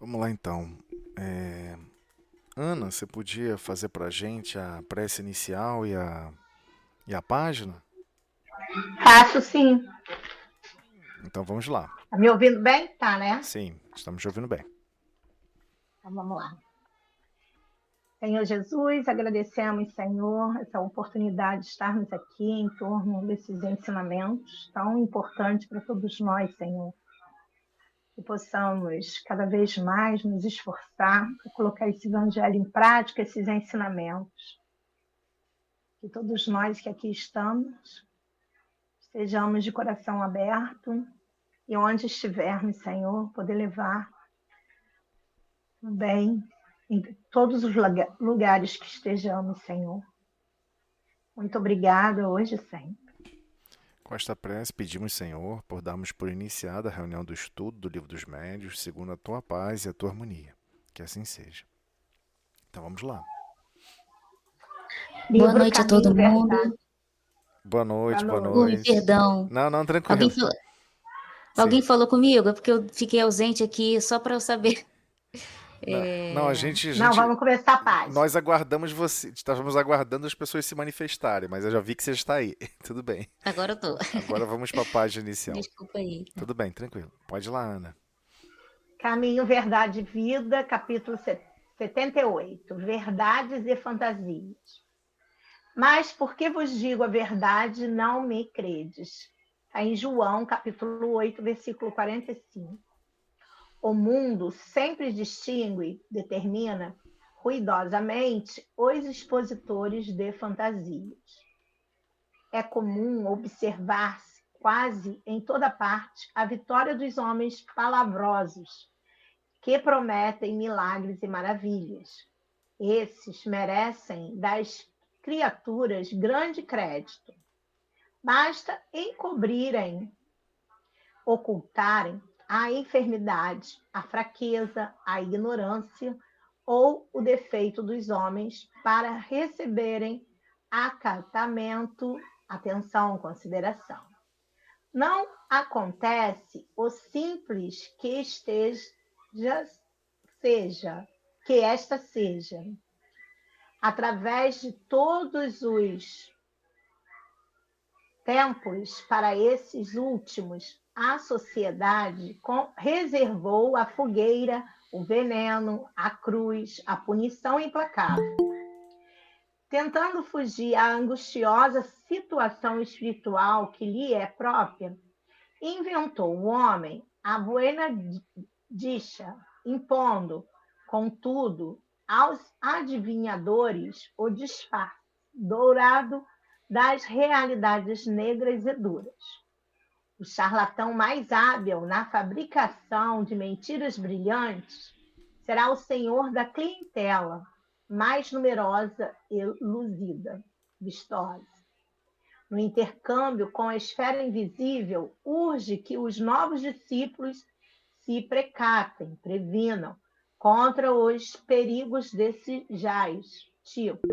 Vamos lá então. É, Ana, você podia fazer pra gente a prece inicial e a página? Faço sim. Então vamos lá. Tá me ouvindo bem? Tá, né? Sim, estamos te ouvindo bem. Então vamos lá. Senhor Jesus, agradecemos, Senhor, essa oportunidade de estarmos aqui em torno desses ensinamentos tão importantes para todos nós, Senhor. Que possamos cada vez mais nos esforçar para colocar esse evangelho em prática, esses ensinamentos. Que todos nós que aqui estamos estejamos de coração aberto e onde estivermos, Senhor, poder levar bem em todos os lugares que estejamos, Senhor. Muito obrigada hoje e sempre. Com esta prece, pedimos, Senhor, por darmos por iniciada a reunião do estudo do Livro dos Médiuns, segundo a tua paz e a tua harmonia. Que assim seja. Então vamos lá. Boa Livro noite a todo Caminho Verdade. mundo. Boa Boa noite, boa noite. Ui, noite. perdão. Não, não, Alguém, tranquilo. fal- Sim. Alguém falou comigo? É porque eu fiquei ausente aqui só para eu saber. Não, não, a É, gente, a Não, gente, vamos começar a página. nós aguardamos você, estávamos aguardando as pessoas se manifestarem, mas eu já vi que você está aí. Tudo bem. Agora eu tô. Agora vamos para a página inicial. Desculpa aí. Tudo bem, tranquilo. Pode ir lá, Ana. Caminho Verdade e Vida, capítulo 78. Verdades e Fantasias. Mas porque vos digo a verdade, não me credes. Está em João, capítulo 8, versículo 45. O mundo sempre distingue, determina, ruidosamente, os expositores de fantasias. É comum observar-se, quase em toda parte, a vitória dos homens palavrosos, que prometem milagres e maravilhas. Esses merecem das criaturas grande crédito. Basta encobrirem, ocultarem a enfermidade, a fraqueza, a ignorância ou o defeito dos homens para receberem acatamento, atenção, consideração. Não acontece o simples que que esta seja, através de todos os tempos para esses últimos, a sociedade reservou a fogueira, o veneno, a cruz, a punição implacável. Tentando fugir à angustiosa situação espiritual que lhe é própria, inventou o homem a buena dicha, impondo, contudo, aos adivinhadores o disfarce dourado das realidades negras e duras. O charlatão mais hábil na fabricação de mentiras brilhantes será o senhor da clientela, mais numerosa e luzida, vistosa. No intercâmbio com a esfera invisível, urge que os novos discípulos se precatem, previnam contra os perigos desse tipo.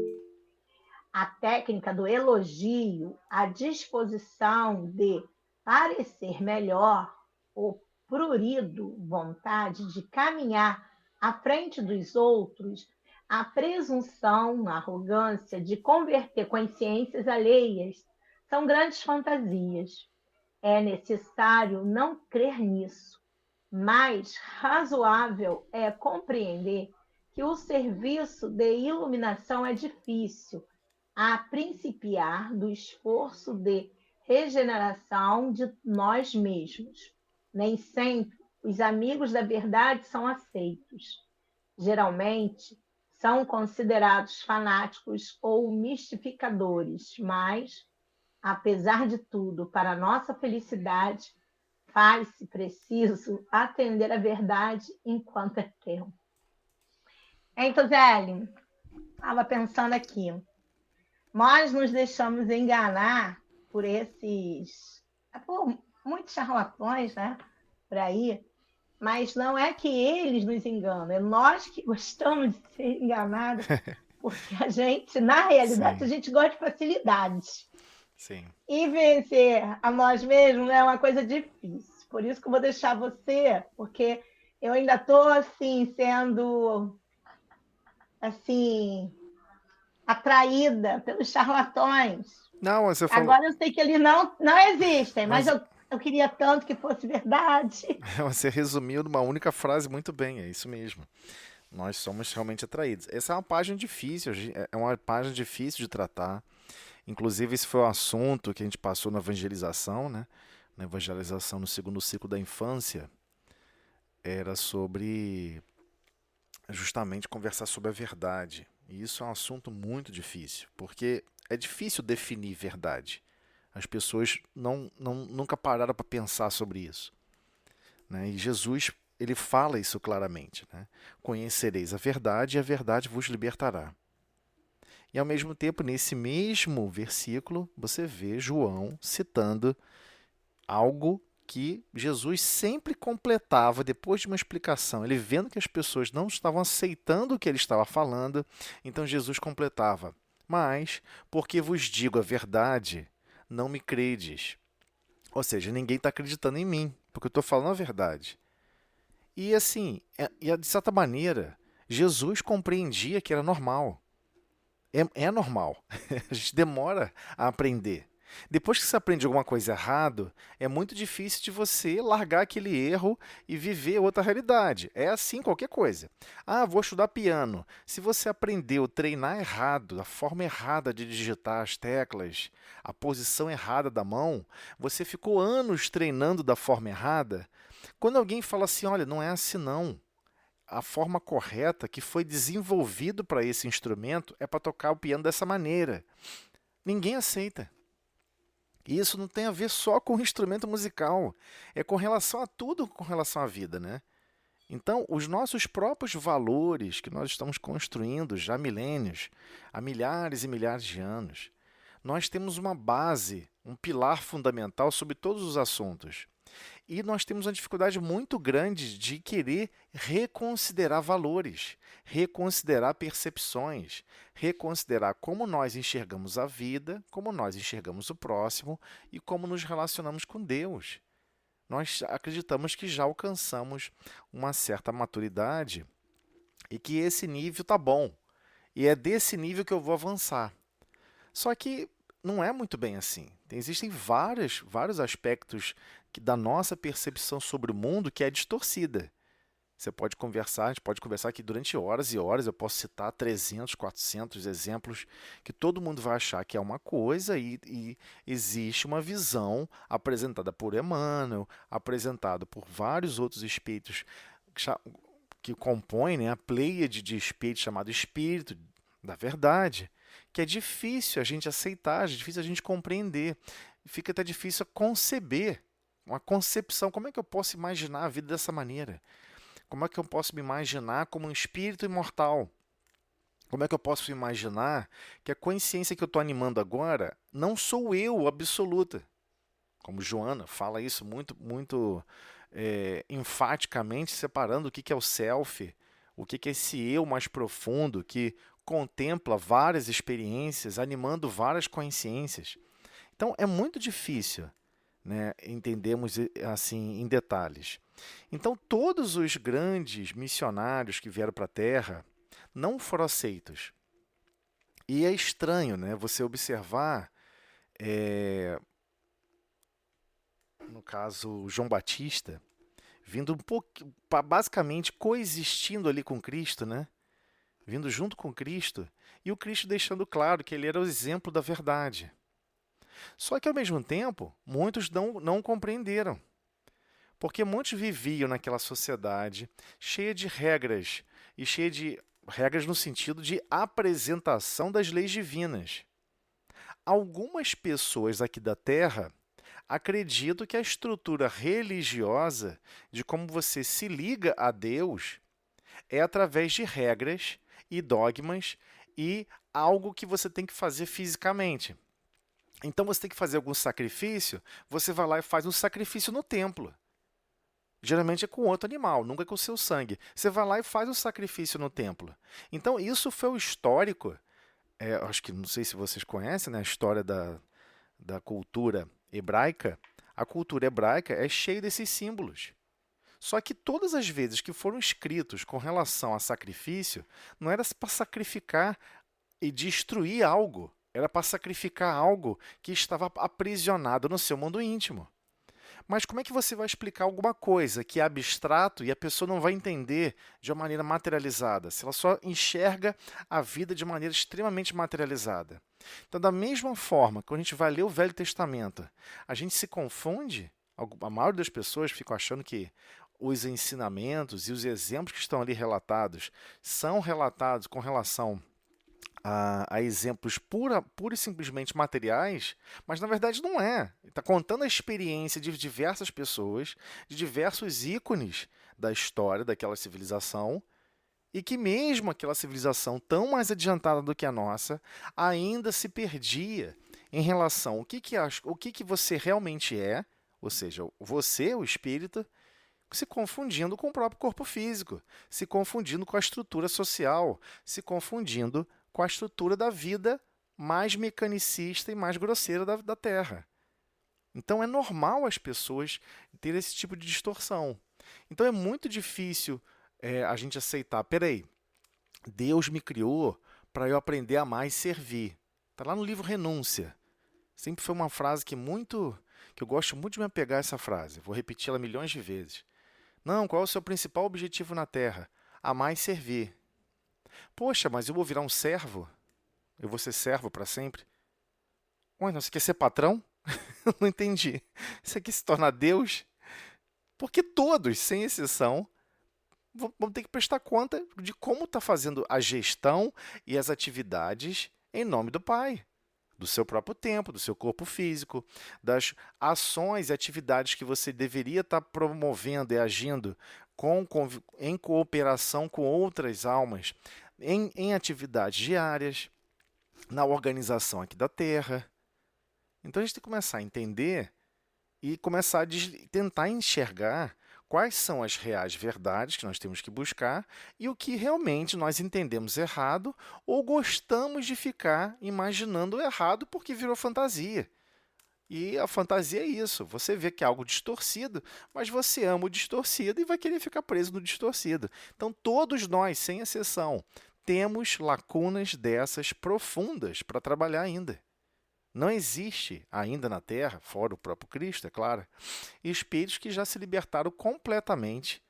A técnica do elogio, a disposição de parecer melhor, o prurido vontade de caminhar à frente dos outros, a presunção, a arrogância de converter consciências alheias, são grandes fantasias. É necessário não crer nisso, mas razoável é compreender que o serviço de iluminação é difícil, a principiar do esforço de regeneração de nós mesmos. Nem sempre os amigos da verdade são aceitos. Geralmente, são considerados fanáticos ou mistificadores, mas, apesar de tudo, para nossa felicidade, faz-se preciso atender à verdade enquanto é tempo. Então, Zélio, estava pensando aqui. Nós nos deixamos enganar por muitos charlatões, né, por aí, mas não é que eles nos enganam, é nós que gostamos de ser enganados, porque a gente, na realidade, a Sim, gente gosta de facilidade. sim. E vencer a nós mesmos é uma coisa difícil. Por isso que eu vou deixar você, porque Eu ainda estou assim, sendo assim, atraída pelos charlatões. Não, você falou. Agora eu sei que eles não existem, mas Mas eu queria tanto que fosse verdade. você resumiu numa única frase muito bem, é isso mesmo. Nós somos realmente atraídos. Essa é uma página difícil, é uma página difícil de tratar. Inclusive, esse foi o assunto que a gente passou na evangelização, né? Na evangelização no segundo ciclo da infância, era sobre justamente conversar sobre a verdade. E isso é um assunto muito difícil, porque é difícil definir verdade. As pessoas nunca pararam para pensar sobre isso, né? E Jesus, ele fala isso claramente, né? Conhecereis a verdade e a verdade vos libertará. E ao mesmo tempo, nesse mesmo versículo, você vê João citando algo que Jesus sempre completava depois de uma explicação. Ele vendo que as pessoas não estavam aceitando o que ele estava falando, então Jesus completava: Mas, porque vos digo a verdade, não me credes. Ou seja, ninguém está acreditando em mim, porque eu estou falando a verdade. E assim, de certa maneira, Jesus compreendia que era normal. É normal. A gente demora a aprender. Depois que você aprende alguma coisa errado, é muito difícil de você largar aquele erro e viver outra realidade. É assim qualquer coisa. Ah, vou estudar piano. Se você aprendeu a treinar errado, a forma errada de digitar as teclas, a posição errada da mão, você ficou anos treinando da forma errada. Quando alguém fala assim, olha, não é assim não. A forma correta que foi desenvolvido para esse instrumento é para tocar o piano dessa maneira. Ninguém aceita. E isso não tem a ver só com o instrumento musical, é com relação a tudo, com relação à vida, né? Então, os nossos próprios valores que nós estamos construindo já há milênios, há milhares e milhares de anos, nós temos uma base, um pilar fundamental sobre todos os assuntos. E nós temos uma dificuldade muito grande de querer reconsiderar valores, reconsiderar percepções, reconsiderar como nós enxergamos a vida, como nós enxergamos o próximo e como nos relacionamos com Deus. Nós acreditamos que já alcançamos uma certa maturidade e que esse nível está bom. E é desse nível que eu vou avançar. Só que não é muito bem assim. Existem vários aspectos da nossa percepção sobre o mundo que é distorcida. Você pode conversar, a gente pode conversar aqui durante horas e horas, eu posso citar 300, 400 exemplos que todo mundo vai achar que é uma coisa e existe uma visão apresentada por Emmanuel, apresentada por vários outros espíritos que compõem, né, a pleiade de espíritos chamado Espírito da Verdade, que é difícil a gente aceitar, é difícil a gente compreender, fica até difícil conceber, uma concepção. Como é que eu posso imaginar a vida dessa maneira? Como é que eu posso me imaginar como um espírito imortal? Como é que eu posso imaginar que a consciência que eu estou animando agora não sou eu absoluta? Como Joana fala isso muito enfaticamente, separando o que é o self, o que é esse eu mais profundo que contempla várias experiências, animando várias consciências. Então, é muito difícil, né, entendermos assim em detalhes. Então, todos os grandes missionários que vieram para a Terra não foram aceitos. E é estranho, né, você observar, no caso, João Batista, vindo um pouco, basicamente coexistindo ali com Cristo, né? Vindo junto com Cristo, e o Cristo deixando claro que ele era o exemplo da verdade. Só que, ao mesmo tempo, muitos não compreenderam, porque muitos viviam naquela sociedade cheia de regras, e cheia de regras no sentido de apresentação das leis divinas. Algumas pessoas aqui da Terra acreditam que a estrutura religiosa de como você se liga a Deus é através de regras e dogmas e algo que você tem que fazer fisicamente. Então você tem que fazer algum sacrifício, você vai lá e faz um sacrifício no templo. Geralmente é com outro animal, nunca é com o seu sangue. Você vai lá e faz um sacrifício no templo. Então isso foi o histórico, acho que não sei se vocês conhecem, né, a história da cultura hebraica. A cultura hebraica é cheia desses símbolos. Só que todas as vezes que foram escritos com relação a sacrifício, não era para sacrificar e destruir algo, era para sacrificar algo que estava aprisionado no seu mundo íntimo. Mas como é que você vai explicar alguma coisa que é abstrato e a pessoa não vai entender de uma maneira materializada, se ela só enxerga a vida de maneira extremamente materializada? Então, da mesma forma, quando a gente vai ler o Velho Testamento, a gente se confunde, a maioria das pessoas fica achando que os ensinamentos e os exemplos que estão ali relatados são relatados com relação a exemplos pura e simplesmente materiais, mas na verdade não é. Está contando a experiência de diversas pessoas, de diversos ícones da história daquela civilização, e que mesmo aquela civilização tão mais adiantada do que a nossa, ainda se perdia em relação ao o que você realmente é, ou seja, você, o espírito, se confundindo com o próprio corpo físico, se confundindo com a estrutura social, se confundindo com a estrutura da vida mais mecanicista e mais grosseira da Terra. Então é normal as pessoas terem esse tipo de distorção. Então é muito difícil a gente aceitar, peraí, Deus me criou para eu aprender a amar e servir. Está lá no livro Renúncia. Sempre foi uma frase que eu gosto muito de me apegar a essa frase. Vou repeti-la milhões de vezes. Não, qual é o seu principal objetivo na Terra? Amar e servir. Poxa, mas eu vou virar um servo? Eu vou ser servo para sempre? Ué, não, você quer ser patrão? Eu não entendi. Você quer se tornar Deus? Porque todos, sem exceção, vão ter que prestar conta de como está fazendo a gestão e as atividades em nome do Pai, do seu próprio tempo, do seu corpo físico, das ações e atividades que você deveria estar promovendo e agindo em cooperação com outras almas, em atividades diárias, na organização aqui da Terra. Então a gente tem que começar a entender e começar a tentar enxergar quais são as reais verdades que nós temos que buscar e o que realmente nós entendemos errado ou gostamos de ficar imaginando errado porque virou fantasia. E a fantasia é isso, você vê que é algo distorcido, mas você ama o distorcido e vai querer ficar preso no distorcido. Então todos nós, sem exceção, temos lacunas dessas profundas para trabalhar ainda. Não existe ainda na Terra, fora o próprio Cristo, é claro, espíritos que já se libertaram completamente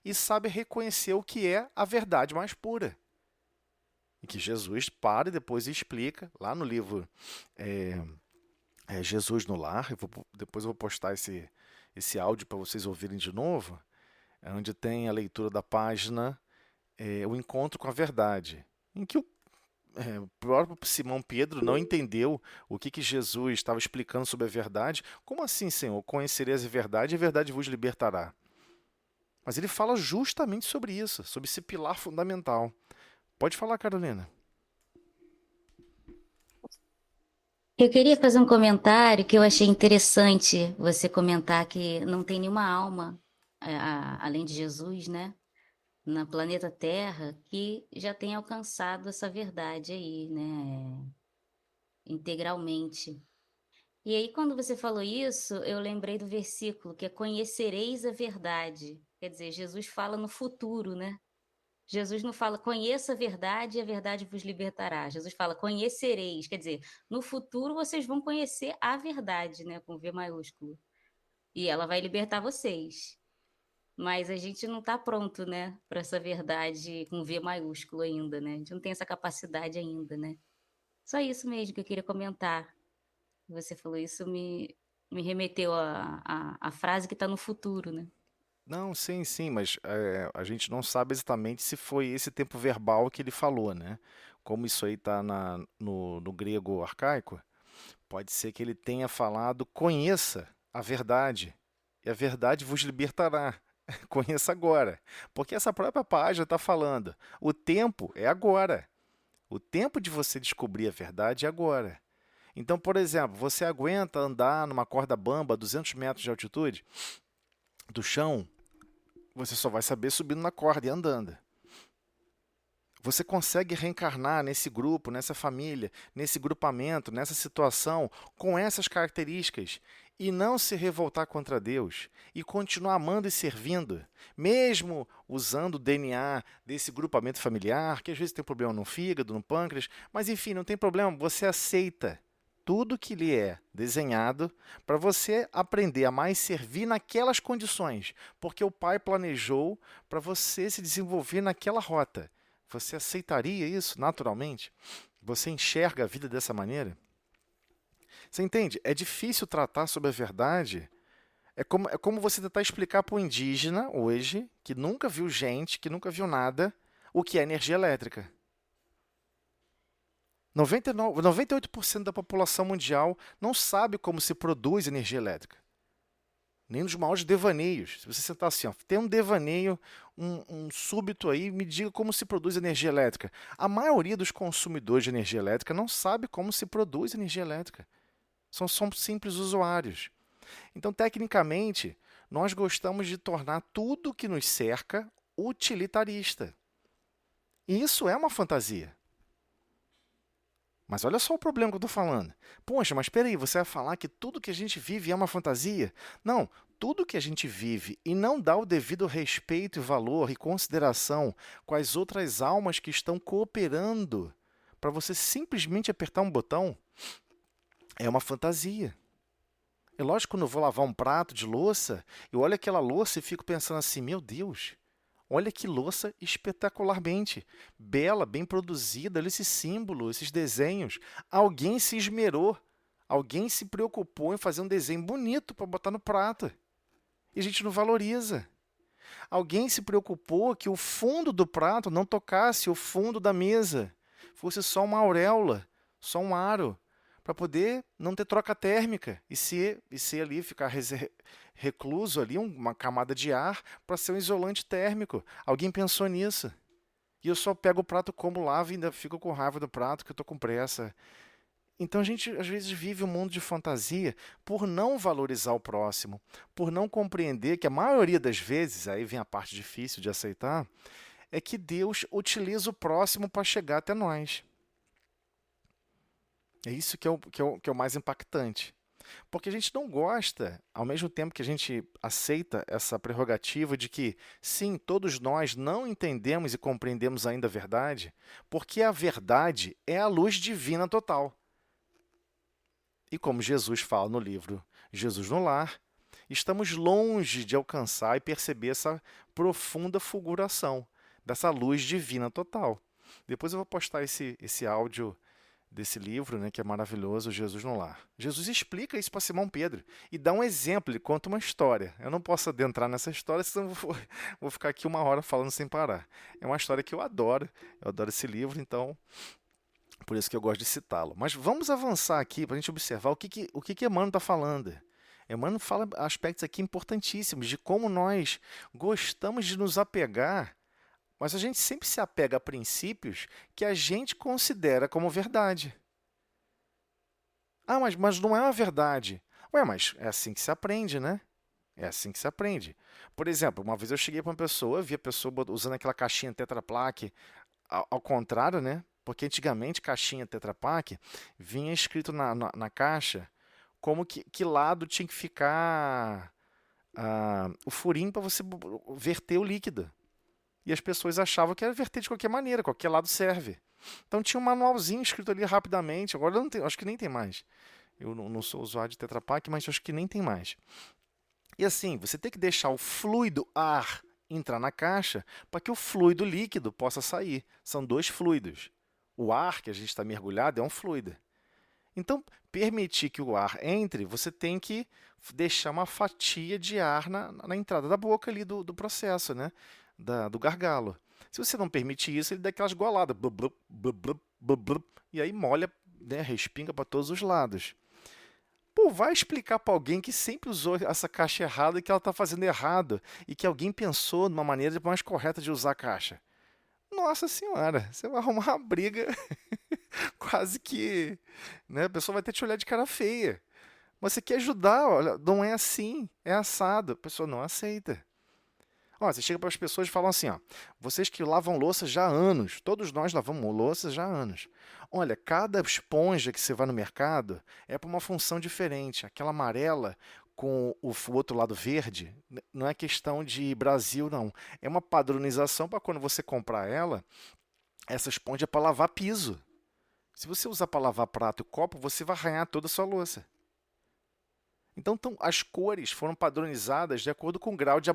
e sabem reconhecer o que é a verdade mais pura. E que Jesus para e depois explica, lá no livro Jesus no Lar, depois eu vou postar esse áudio para vocês ouvirem de novo, onde tem a leitura da página O Encontro com a Verdade, em que o próprio Simão Pedro não entendeu o que Jesus estava explicando sobre a verdade. Como assim, Senhor? Conhecereis a verdade e a verdade vos libertará. Mas ele fala justamente sobre isso, sobre esse pilar fundamental. Pode falar, Carolina. Eu queria fazer um comentário que eu achei interessante você comentar que não tem nenhuma alma, além de Jesus, né, na planeta Terra, que já tenha alcançado essa verdade aí, né, integralmente. E aí, quando você falou isso, eu lembrei do versículo que é conhecereis a verdade. Quer dizer, Jesus fala no futuro, né? Jesus não fala conheça a verdade e a verdade vos libertará. Jesus fala conhecereis, quer dizer, no futuro vocês vão conhecer a verdade, né, com V maiúsculo. E ela vai libertar vocês. Mas a gente não está pronto, né, para essa verdade com V maiúsculo ainda, né? A gente não tem essa capacidade ainda, né? Só isso mesmo que eu queria comentar. Você falou isso, me remeteu a frase que está no futuro, né? Não, sim, mas a gente não sabe exatamente se foi esse tempo verbal que ele falou, né? Como isso aí está no grego arcaico, pode ser que ele tenha falado conheça a verdade, e a verdade vos libertará. Conheça agora. Porque essa própria página está falando, o tempo é agora. O tempo de você descobrir a verdade é agora. Então, por exemplo, você aguenta andar numa corda bamba a 200 metros de altitude do chão? Você só vai saber subindo na corda e andando. Você consegue reencarnar nesse grupo, nessa família, nesse grupamento, nessa situação, com essas características e não se revoltar contra Deus e continuar amando e servindo, mesmo usando o DNA desse grupamento familiar, que às vezes tem problema no fígado, no pâncreas, mas enfim, não tem problema, você aceita tudo que lhe é desenhado para você aprender a mais servir naquelas condições, porque o Pai planejou para você se desenvolver naquela rota. Você aceitaria isso naturalmente? Você enxerga a vida dessa maneira? Você entende? É difícil tratar sobre a verdade. É como você tentar explicar para o indígena hoje, que nunca viu gente, que nunca viu nada, o que é energia elétrica. 98% da população mundial não sabe como se produz energia elétrica. Nem nos maiores devaneios. Se você sentar assim, ó, tem um devaneio, um súbito aí, me diga como se produz energia elétrica. A maioria dos consumidores de energia elétrica não sabe como se produz energia elétrica. São simples usuários. Então, tecnicamente, nós gostamos de tornar tudo que nos cerca utilitarista. E isso é uma fantasia. Mas olha só o problema que eu estou falando. Poxa, mas espera aí, você vai falar que tudo que a gente vive é uma fantasia? Não, tudo que a gente vive e não dá o devido respeito e valor e consideração com as outras almas que estão cooperando para você simplesmente apertar um botão, é uma fantasia. É lógico, quando eu vou lavar um prato de louça, eu olho aquela louça e fico pensando assim, meu Deus, olha que louça espetacularmente bela, bem produzida, olha esse símbolo, esses desenhos. Alguém se esmerou, alguém se preocupou em fazer um desenho bonito para botar no prato. E a gente não valoriza. Alguém se preocupou que o fundo do prato não tocasse o fundo da mesa, fosse só uma auréola, só um aro, para poder não ter troca térmica e ser ali, ficar recluso ali, uma camada de ar para ser um isolante térmico. Alguém pensou nisso. E eu só pego o prato, como, lavo e ainda fico com raiva do prato, que eu estou com pressa. Então a gente às vezes vive um mundo de fantasia por não valorizar o próximo, por não compreender que a maioria das vezes, aí vem a parte difícil de aceitar, é que Deus utiliza o próximo para chegar até nós. É isso que é o mais impactante. Porque a gente não gosta, ao mesmo tempo que a gente aceita essa prerrogativa de que, sim, todos nós não entendemos e compreendemos ainda a verdade, porque a verdade é a luz divina total. E como Jesus fala no livro Jesus no Lar, estamos longe de alcançar e perceber essa profunda fulguração dessa luz divina total. Depois eu vou postar esse áudio desse livro, né, que é maravilhoso, Jesus no Lar. Jesus explica isso para Simão Pedro e dá um exemplo, ele conta uma história. Eu não posso adentrar nessa história, senão vou ficar aqui 1 hora falando sem parar. É uma história que eu adoro esse livro, então por isso que eu gosto de citá-lo. Mas vamos avançar aqui para a gente observar o que Emmanuel está falando. Emmanuel fala aspectos aqui importantíssimos de como nós gostamos de nos apegar, mas a gente sempre se apega a princípios que a gente considera como verdade. Ah, mas não é uma verdade. Ué, mas é assim que se aprende, né? É assim que se aprende. Por exemplo, uma vez eu cheguei para uma pessoa, vi a pessoa usando aquela caixinha Tetra Pak ao contrário, né? Porque antigamente caixinha Tetra Pak vinha escrito na caixa como que lado tinha que ficar o furinho para você verter o líquido. E as pessoas achavam que era verter de qualquer maneira, qualquer lado serve. Então tinha um manualzinho escrito ali rapidamente. Agora eu não tenho, acho que nem tem mais. Eu não sou usuário de Tetra Pak, mas acho que nem tem mais. E assim, você tem que deixar o fluido ar entrar na caixa para que o fluido líquido possa sair. São dois fluidos. O ar que a gente está mergulhado é um fluido. Então, permitir que o ar entre, você tem que deixar uma fatia de ar na entrada da boca ali do processo, né? Do gargalo. Se você não permite isso, ele dá aquelas goladas. Blub, blub, blub, blub, blub, blub, e aí molha, né, respinga para todos os lados. Pô, vai explicar para alguém que sempre usou essa caixa errada e que ela está fazendo errado e que alguém pensou numa maneira mais correta de usar a caixa. Nossa senhora, você vai arrumar uma briga quase que, né, a pessoa vai ter que te olhar de cara feia. Mas você quer ajudar, olha, não é assim, é assado. A pessoa não aceita. Ó, você chega para as pessoas e fala assim, ó, vocês que lavam louça já há anos, todos nós lavamos louça já há anos. Olha, cada esponja que você vai no mercado é para uma função diferente. Aquela amarela com o outro lado verde, não é questão de Brasil, não. É uma padronização para quando você comprar ela, essa esponja é para lavar piso. Se você usar para lavar prato e copo, você vai arranhar toda a sua louça. Então, as cores foram padronizadas de acordo com o grau de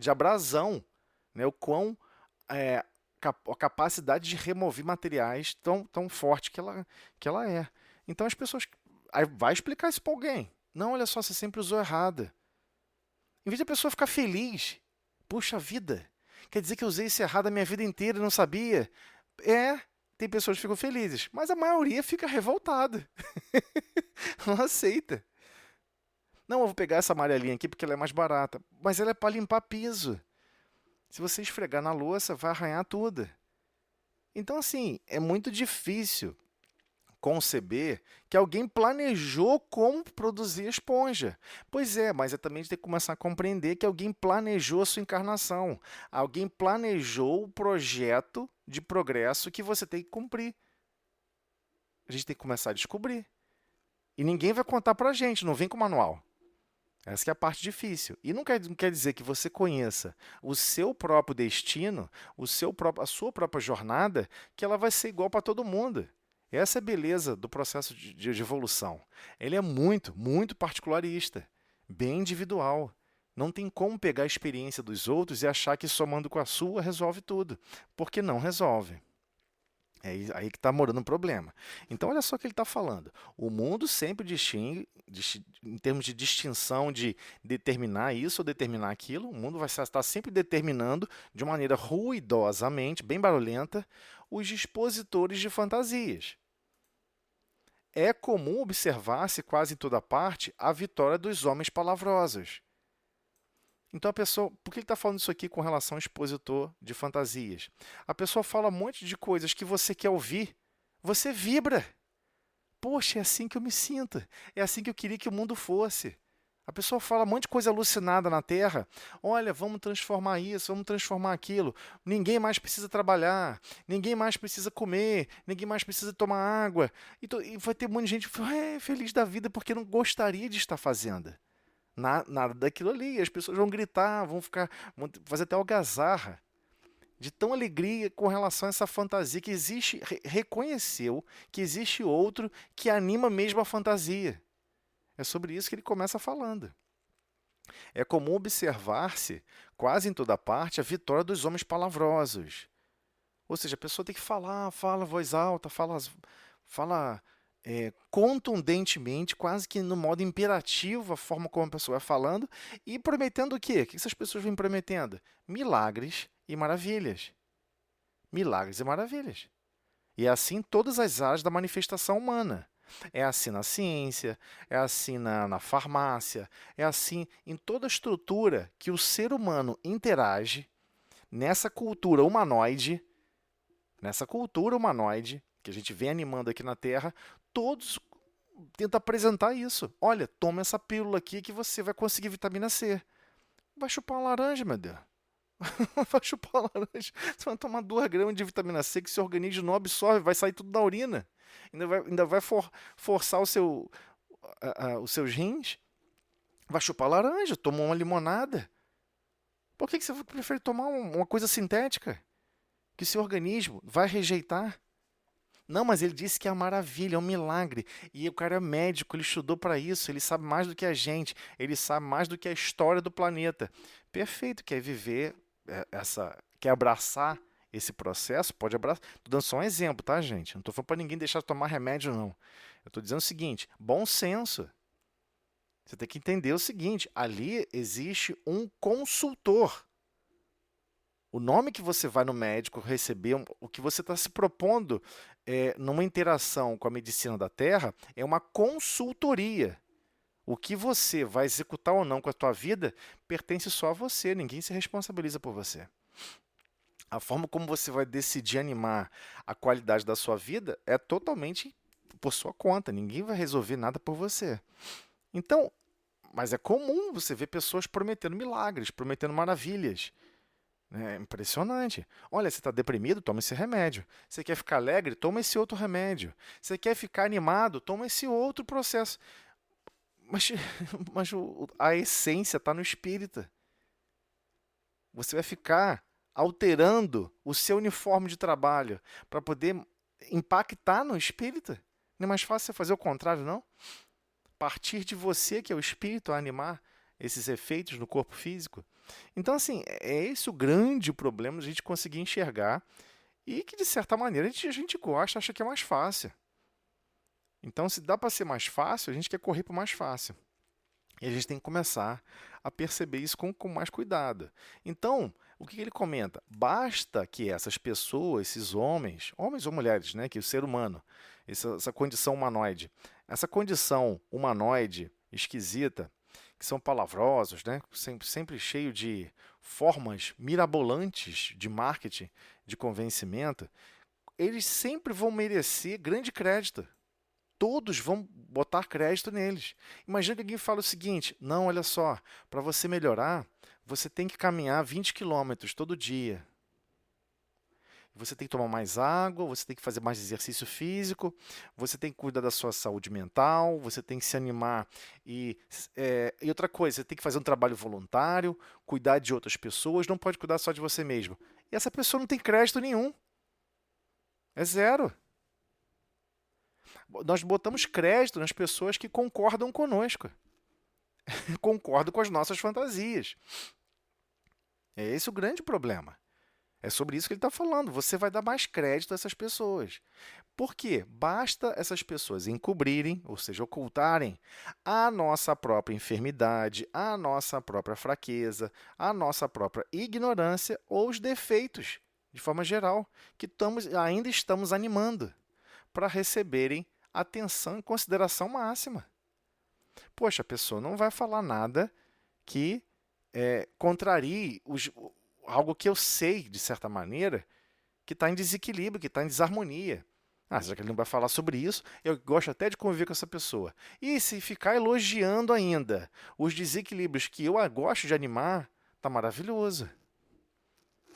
abrasão, né? O quão a capacidade de remover materiais tão forte que ela é. Então as pessoas. Aí vai explicar isso para alguém. Não, olha só, você sempre usou errada. Em vez de a pessoa ficar feliz, puxa vida, quer dizer que eu usei isso errado a minha vida inteira e não sabia? Tem pessoas que ficam felizes, mas a maioria fica revoltada. Não aceita. Não, eu vou pegar essa amarelinha aqui porque ela é mais barata. Mas ela é para limpar piso. Se você esfregar na louça, vai arranhar tudo. Então, assim, é muito difícil conceber que alguém planejou como produzir a esponja. Pois é, mas também tem que começar a compreender que alguém planejou a sua encarnação. Alguém planejou o projeto de progresso que você tem que cumprir. A gente tem que começar a descobrir. E ninguém vai contar pra gente, não vem com manual. Essa que é a parte difícil. E não quer dizer que você conheça o seu próprio destino, a sua própria jornada, que ela vai ser igual para todo mundo. Essa é a beleza do processo de evolução. Ele é muito, muito particularista, bem individual. Não tem como pegar a experiência dos outros e achar que somando com a sua resolve tudo, porque não resolve. É aí que está morando um problema. Então, olha só o que ele está falando. O mundo sempre distingue, em termos de distinção de determinar isso ou determinar aquilo, o mundo vai estar sempre determinando, de maneira ruidosamente, bem barulhenta, os dispositores de fantasias. É comum observar-se quase em toda parte a vitória dos homens palavrosos. Então a pessoa, por que ele está falando isso aqui com relação ao expositor de fantasias? A pessoa fala um monte de coisas que você quer ouvir, você vibra. Poxa, é assim que eu me sinto, é assim que eu queria que o mundo fosse. A pessoa fala um monte de coisa alucinada na Terra. Olha, vamos transformar isso, vamos transformar aquilo. Ninguém mais precisa trabalhar, ninguém mais precisa comer, ninguém mais precisa tomar água. E vai ter um monte de gente feliz da vida porque não gostaria de estar fazendo nada daquilo ali. As pessoas vão gritar, vão fazer até algazarra de tão alegria com relação a essa fantasia que existe, reconheceu que existe outro que anima mesmo a fantasia. É sobre isso que ele começa falando. É comum observar-se, quase em toda parte, a vitória dos homens palavrosos. Ou seja, a pessoa tem que fala voz alta, fala contundentemente, quase que no modo imperativo, a forma como a pessoa vai falando, e prometendo o quê? O que essas pessoas vêm prometendo? Milagres e maravilhas. Milagres e maravilhas. E é assim em todas as áreas da manifestação humana. É assim na ciência, é assim na farmácia, é assim em toda a estrutura que o ser humano interage nessa cultura humanoide, que a gente vem animando aqui na Terra, todos tentam apresentar isso. Olha, toma essa pílula aqui que você vai conseguir vitamina C. Vai chupar uma laranja, meu Deus. Vai chupar uma laranja. Você vai tomar 2 gramas de vitamina C que seu organismo não absorve, vai sair tudo da urina. Ainda vai forçar os seus rins. Vai chupar laranja, toma uma limonada. Por que você prefere tomar uma coisa sintética? Que o seu organismo vai rejeitar? Não, mas ele disse que é uma maravilha, é um milagre. E o cara é médico, ele estudou para isso, ele sabe mais do que a gente, ele sabe mais do que a história do planeta. Perfeito, quer viver quer abraçar esse processo, pode abraçar. Estou dando só um exemplo, tá, gente? Não estou falando para ninguém deixar de tomar remédio, não. Eu estou dizendo o seguinte, bom senso. Você tem que entender o seguinte, ali existe um consultor. O nome que você vai no médico receber, o que você está se propondo numa interação com a medicina da Terra, é uma consultoria. O que você vai executar ou não com a tua vida pertence só a você, ninguém se responsabiliza por você. A forma como você vai decidir animar a qualidade da sua vida é totalmente por sua conta, ninguém vai resolver nada por você. Então, Mas é comum você ver pessoas prometendo milagres, prometendo maravilhas. É impressionante. Olha, você está deprimido? Toma esse remédio. Você quer ficar alegre? Toma esse outro remédio. Você quer ficar animado? Toma esse outro processo. Mas, mas a essência está no espírita. Você vai ficar alterando o seu uniforme de trabalho para poder impactar no espírita. Não é mais fácil você fazer o contrário, não? Partir de você, que é o espírito, a animar esses efeitos no corpo físico. Então, assim, é esse o grande problema de a gente conseguir enxergar e que, de certa maneira, a gente gosta, acha que é mais fácil. Então, se dá para ser mais fácil, a gente quer correr para o mais fácil. E a gente tem que começar a perceber isso com mais cuidado. Então, o que ele comenta? Basta que essas pessoas, esses homens ou mulheres, né, que o ser humano, essa condição humanoide, essa condição humanoide esquisita, que são palavrosos, né, sempre cheio de formas mirabolantes de marketing, de convencimento, eles sempre vão merecer grande crédito. Todos vão botar crédito neles. Imagina que alguém fala o seguinte: não, olha só, para você melhorar, você tem que caminhar 20 quilômetros todo dia. Você tem que tomar mais água, você tem que fazer mais exercício físico, você tem que cuidar da sua saúde mental, você tem que se animar. E outra coisa, você tem que fazer um trabalho voluntário, cuidar de outras pessoas, não pode cuidar só de você mesmo. E essa pessoa não tem crédito nenhum. É zero. Nós botamos crédito nas pessoas que concordam conosco. Concordam com as nossas fantasias. É esse o grande problema. É sobre isso que ele está falando. Você vai dar mais crédito a essas pessoas. Por quê? Basta essas pessoas encobrirem, ou seja, ocultarem a nossa própria enfermidade, a nossa própria fraqueza, a nossa própria ignorância ou os defeitos, de forma geral, que ainda estamos animando para receberem atenção e consideração máxima. Poxa, a pessoa não vai falar nada que contrarie algo que eu sei, de certa maneira, que está em desequilíbrio, que está em desarmonia. Já que ele não vai falar sobre isso, eu gosto até de conviver com essa pessoa. E se ficar elogiando ainda os desequilíbrios que eu gosto de animar, tá maravilhoso.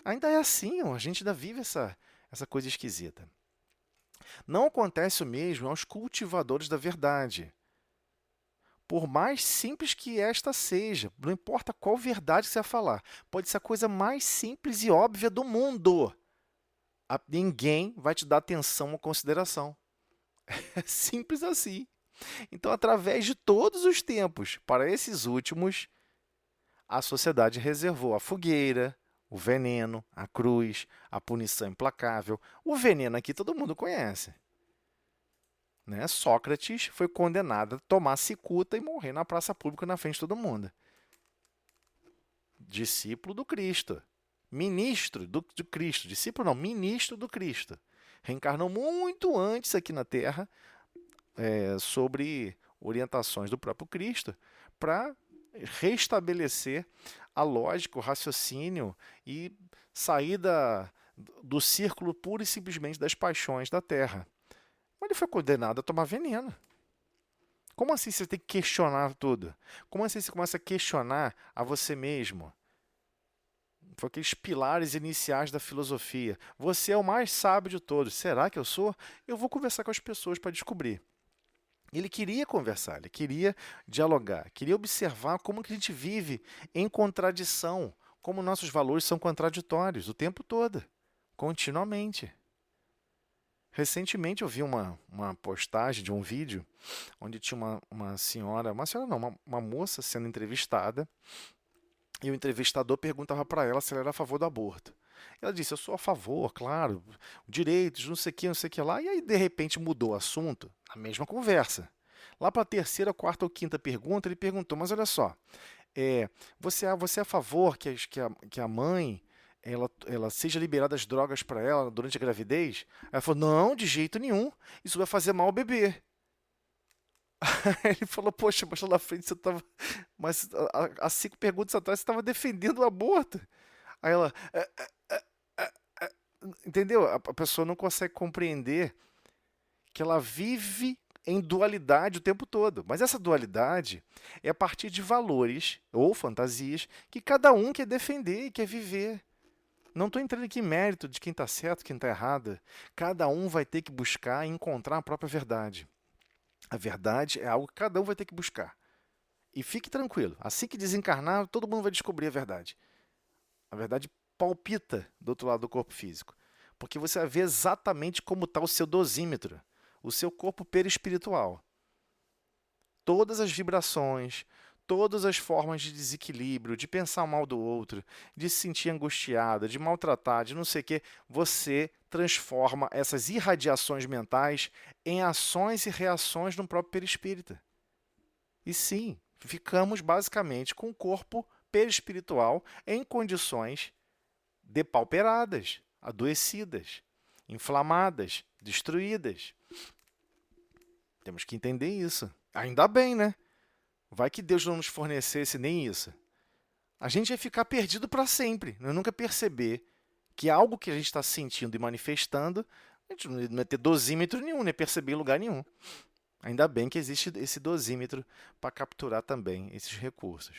Ainda é assim, a gente ainda vive essa coisa esquisita. Não acontece o mesmo aos cultivadores da verdade. Por mais simples que esta seja, não importa qual verdade você vai falar, pode ser a coisa mais simples e óbvia do mundo. Ninguém vai te dar atenção ou consideração. É simples assim. Então, através de todos os tempos, para esses últimos, a sociedade reservou a fogueira, o veneno, a cruz, a punição implacável. O veneno aqui todo mundo conhece. Né? Sócrates foi condenado a tomar cicuta e morrer na praça pública na frente de todo mundo. Discípulo do Cristo. Ministro do Cristo. Discípulo não, ministro do Cristo. Reencarnou muito antes aqui na Terra, sobre orientações do próprio Cristo, para restabelecer a lógica, o raciocínio e sair do círculo pura e simplesmente das paixões da Terra. Mas ele foi condenado a tomar veneno. Como assim você tem que questionar tudo? Como assim você começa a questionar a você mesmo? Foi aqueles pilares iniciais da filosofia. Você é o mais sábio de todos. Será que eu sou? Eu vou conversar com as pessoas para descobrir. Ele queria conversar, ele queria dialogar, queria observar como que a gente vive em contradição, como nossos valores são contraditórios o tempo todo, continuamente. Recentemente eu vi uma postagem de um vídeo onde tinha uma senhora não, uma moça sendo entrevistada, e o entrevistador perguntava para ela se ela era a favor do aborto. Ela disse: eu sou a favor, claro, direitos, não sei o que lá. E aí, de repente, mudou o assunto, a mesma conversa. Lá para a terceira, quarta ou quinta pergunta, ele perguntou: mas olha só, você é a favor que a mãe ela seja liberada das drogas para ela durante a gravidez? Ela falou: não, de jeito nenhum, isso vai fazer mal ao bebê. Aí ele falou: poxa, mas lá na frente você estava. Mas há 5 perguntas atrás você estava defendendo o aborto. Aí ela. Entendeu? A pessoa não consegue compreender que ela vive em dualidade o tempo todo. Mas essa dualidade é a partir de valores ou fantasias que cada um quer defender e quer viver. Não estou entrando aqui em mérito de quem está certo, quem está errado. Cada um vai ter que buscar e encontrar a própria verdade. A verdade é algo que cada um vai ter que buscar. E fique tranquilo, assim que desencarnar, todo mundo vai descobrir a verdade. A verdade palpita do outro lado do corpo físico. Porque você vai ver exatamente como está o seu dosímetro, o seu corpo perispiritual. Todas as vibrações, todas as formas de desequilíbrio, de pensar mal do outro, de se sentir angustiada, de maltratar, de não sei o quê, você transforma essas irradiações mentais em ações e reações no próprio perispírito. E sim, ficamos basicamente com o corpo perispiritual em condições depauperadas, adoecidas, inflamadas, destruídas. Temos que entender isso. Ainda bem, né? Vai que Deus não nos fornecesse nem isso. A gente ia ficar perdido para sempre, não ia nunca perceber que algo que a gente está sentindo e manifestando, a gente não ia ter dosímetro nenhum, não ia perceber em lugar nenhum. Ainda bem que existe esse dosímetro para capturar também esses recursos.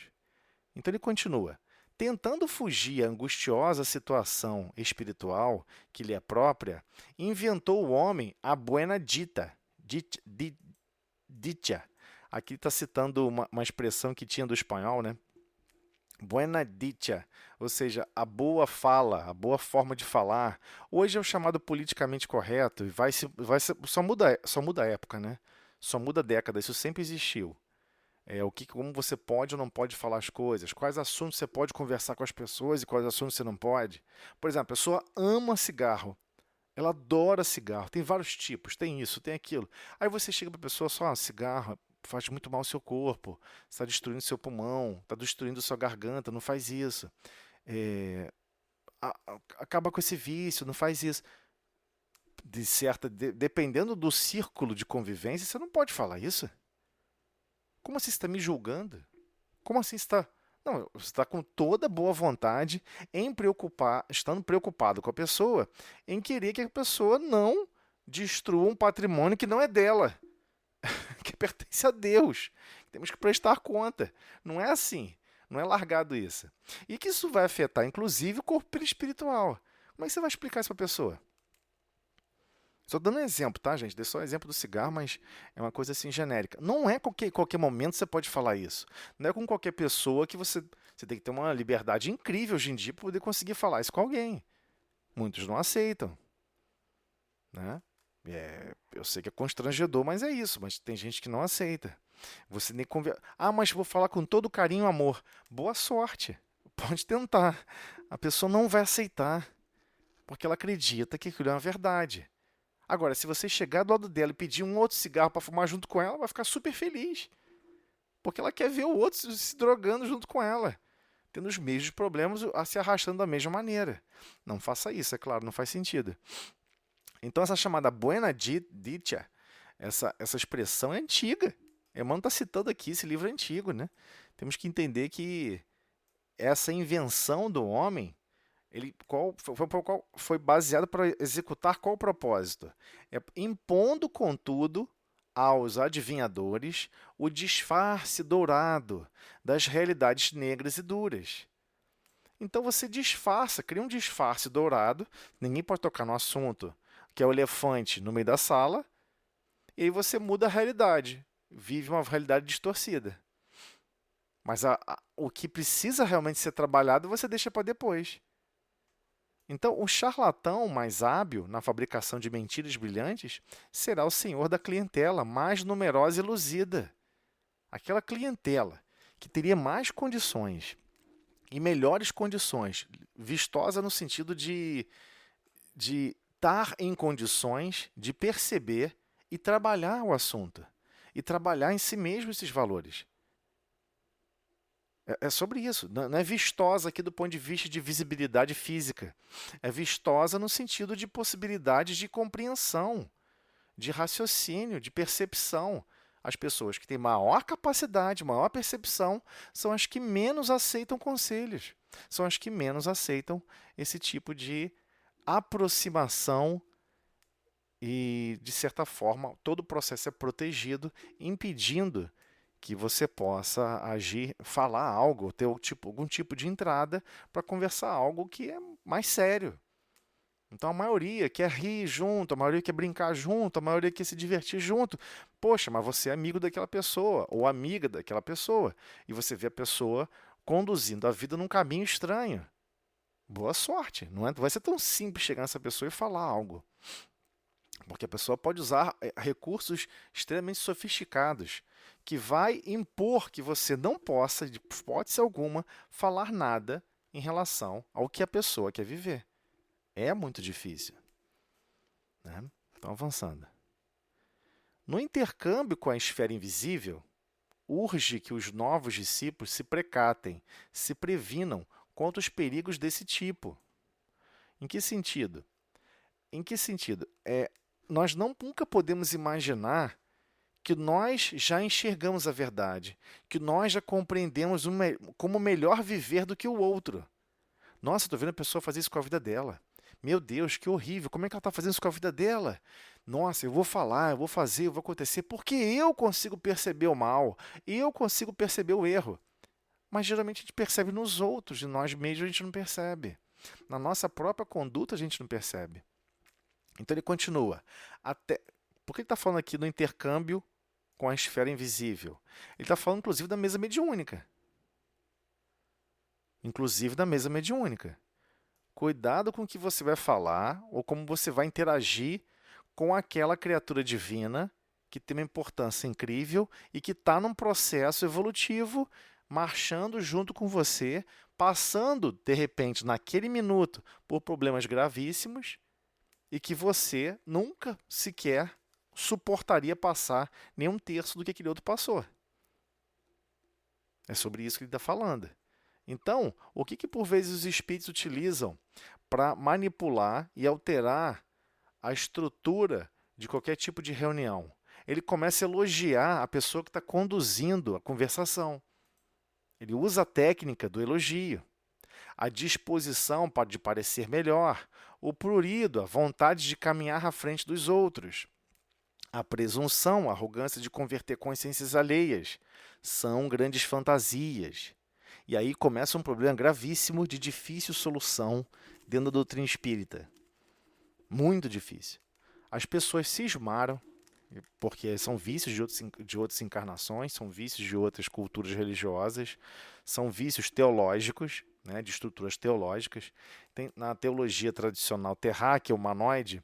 Então ele continua. Tentando fugir à angustiosa situação espiritual que lhe é própria, inventou o homem a buena dita, dicha. Aqui está citando uma expressão que tinha do espanhol, né? Buena dicha, ou seja, a boa fala, a boa forma de falar. Hoje é o chamado politicamente correto e só muda a época, né? Só muda a década, isso sempre existiu. Como você pode ou não pode falar as coisas, quais assuntos você pode conversar com as pessoas e quais assuntos você não pode. Por exemplo, a pessoa ama cigarro, ela adora cigarro, tem vários tipos, tem isso, tem aquilo. Aí você chega para a pessoa só, cigarro faz muito mal ao seu corpo, está destruindo seu pulmão, está destruindo sua garganta, não faz isso. Acaba com esse vício, não faz isso. Dependendo do círculo de convivência, você não pode falar isso. Como assim você está me julgando? Como assim você está... Não, você está com toda boa vontade estando preocupado com a pessoa, em querer que a pessoa não destrua um patrimônio que não é dela, que pertence a Deus. Temos que prestar conta. Não é assim. Não é largado isso. E que isso vai afetar, inclusive, o corpo espiritual. Como é que você vai explicar isso para a pessoa? Só dando um exemplo, tá, gente? Dei só o exemplo do cigarro, mas é uma coisa assim genérica. Não é qualquer momento você pode falar isso. Não é com qualquer pessoa que você tem que ter uma liberdade incrível hoje em dia para poder conseguir falar isso com alguém. Muitos não aceitam, né? Eu sei que é constrangedor, mas é isso. Mas tem gente que não aceita. Você nem mas vou falar com todo carinho e amor. Boa sorte. Pode tentar. A pessoa não vai aceitar, porque ela acredita que aquilo é uma verdade. Agora, se você chegar do lado dela e pedir um outro cigarro para fumar junto com ela, vai ficar super feliz. Porque ela quer ver o outro se drogando junto com ela, tendo os mesmos problemas, se arrastando da mesma maneira. Não faça isso, é claro, não faz sentido. Então, essa chamada buena dicha, essa expressão é antiga. Emmanuel está citando aqui, esse livro é antigo, né? Temos que entender que essa invenção do homem foi baseado para executar qual propósito? Impondo, contudo, aos adivinhadores o disfarce dourado das realidades negras e duras. Então você disfarça, cria um disfarce dourado, ninguém pode tocar no assunto, que é o elefante no meio da sala, e aí você muda a realidade, vive uma realidade distorcida. Mas o que precisa realmente ser trabalhado, você deixa para depois. Então, o charlatão mais hábil na fabricação de mentiras brilhantes será o senhor da clientela mais numerosa e luzida. Aquela clientela que teria mais condições e melhores condições, vistosa no sentido de estar em condições de perceber e trabalhar o assunto, e trabalhar em si mesmo esses valores. É sobre isso. Não é vistosa aqui do ponto de vista de visibilidade física. É vistosa no sentido de possibilidades de compreensão, de raciocínio, de percepção. As pessoas que têm maior capacidade, maior percepção, são as que menos aceitam conselhos. São as que menos aceitam esse tipo de aproximação e, de certa forma, todo o processo é protegido, impedindo que você possa agir, falar algo, ter algum tipo de entrada para conversar algo que é mais sério. Então a maioria quer rir junto, a maioria quer brincar junto, a maioria quer se divertir junto. Poxa, mas você é amigo daquela pessoa ou amiga daquela pessoa e você vê a pessoa conduzindo a vida num caminho estranho. Boa sorte. Não vai ser tão simples chegar nessa pessoa e falar algo. Porque a pessoa pode usar recursos extremamente sofisticados que vai impor que você não possa, de hipótese alguma, falar nada em relação ao que a pessoa quer viver. É muito difícil. Né? Então, avançando. No intercâmbio com a esfera invisível, urge que os novos discípulos se precatem, se previnam contra os perigos desse tipo. Em que sentido? Em que sentido? Nós nunca podemos imaginar que nós já enxergamos a verdade, que nós já compreendemos como melhor viver do que o outro. Nossa, estou vendo a pessoa fazer isso com a vida dela. Meu Deus, que horrível, como é que ela está fazendo isso com a vida dela? Nossa, eu vou falar, eu vou fazer, eu vou acontecer, porque eu consigo perceber o mal, eu consigo perceber o erro. Mas geralmente a gente percebe nos outros, de nós mesmos a gente não percebe. Na nossa própria conduta a gente não percebe. Então ele continua. Por que ele está falando aqui do intercâmbio com a esfera invisível? Ele está falando, inclusive, da mesa mediúnica. Cuidado com o que você vai falar ou como você vai interagir com aquela criatura divina que tem uma importância incrível e que está num processo evolutivo, marchando junto com você, passando, de repente, naquele minuto, por problemas gravíssimos e que você nunca sequer suportaria passar nem um terço do que aquele outro passou. É sobre isso que ele está falando. Então, o que por vezes os espíritos utilizam para manipular e alterar a estrutura de qualquer tipo de reunião? Ele começa a elogiar a pessoa que está conduzindo a conversação. Ele usa a técnica do elogio, a disposição de parecer melhor, o prurido, a vontade de caminhar à frente dos outros, a presunção, a arrogância de converter consciências alheias. São grandes fantasias. E aí começa um problema gravíssimo de difícil solução dentro da doutrina espírita. Muito difícil. As pessoas cismaram, porque são vícios de outras encarnações, são vícios de outras culturas religiosas, são vícios teológicos, né, de estruturas teológicas. Na teologia tradicional terráquea, humanoide,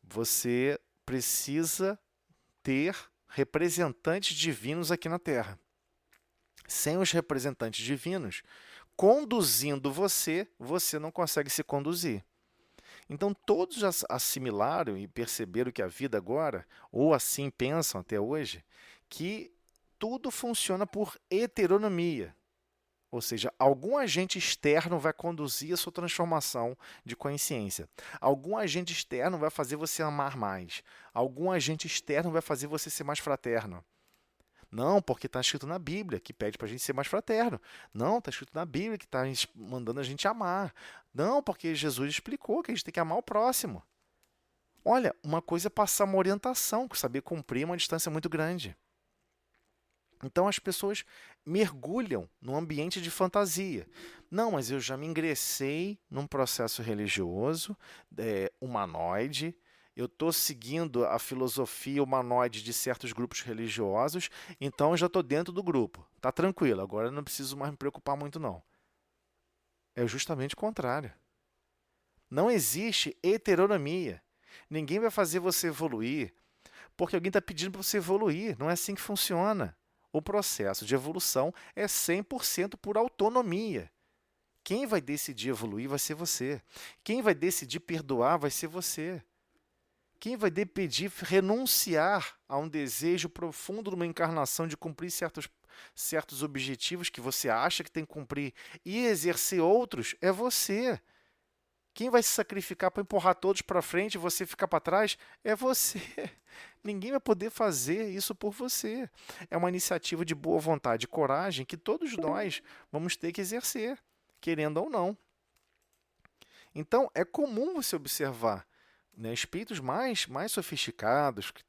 você precisa ter representantes divinos aqui na Terra. Sem os representantes divinos conduzindo você, você não consegue se conduzir. Então, todos já assimilaram e perceberam que a vida agora, ou assim pensam até hoje, que tudo funciona por heteronomia. Ou seja, algum agente externo vai conduzir a sua transformação de consciência. Algum agente externo vai fazer você amar mais. Algum agente externo vai fazer você ser mais fraterno. Não, porque está escrito na Bíblia, que pede para a gente ser mais fraterno. Não, está escrito na Bíblia, que está mandando a gente amar. Não, porque Jesus explicou que a gente tem que amar o próximo. Olha, uma coisa é passar uma orientação, saber cumprir uma distância muito grande. Então as pessoas mergulham num ambiente de fantasia. Não, mas eu já me ingressei num processo religioso, humanoide, eu estou seguindo a filosofia humanoide de certos grupos religiosos, então eu já estou dentro do grupo. Está tranquilo, agora eu não preciso mais me preocupar muito não. É justamente o contrário. Não existe heteronomia. Ninguém vai fazer você evoluir porque alguém está pedindo para você evoluir. Não é assim que funciona. O processo de evolução é 100% por autonomia. Quem vai decidir evoluir vai ser você. Quem vai decidir perdoar vai ser você. Quem vai decidir renunciar a um desejo profundo numa encarnação de cumprir certos objetivos que você acha que tem que cumprir e exercer outros é você. Quem vai se sacrificar para empurrar todos para frente e você ficar para trás é você. Ninguém vai poder fazer isso por você. É uma iniciativa de boa vontade e coragem que todos nós vamos ter que exercer, querendo ou não. Então, é comum você observar né, espíritos mais sofisticados, que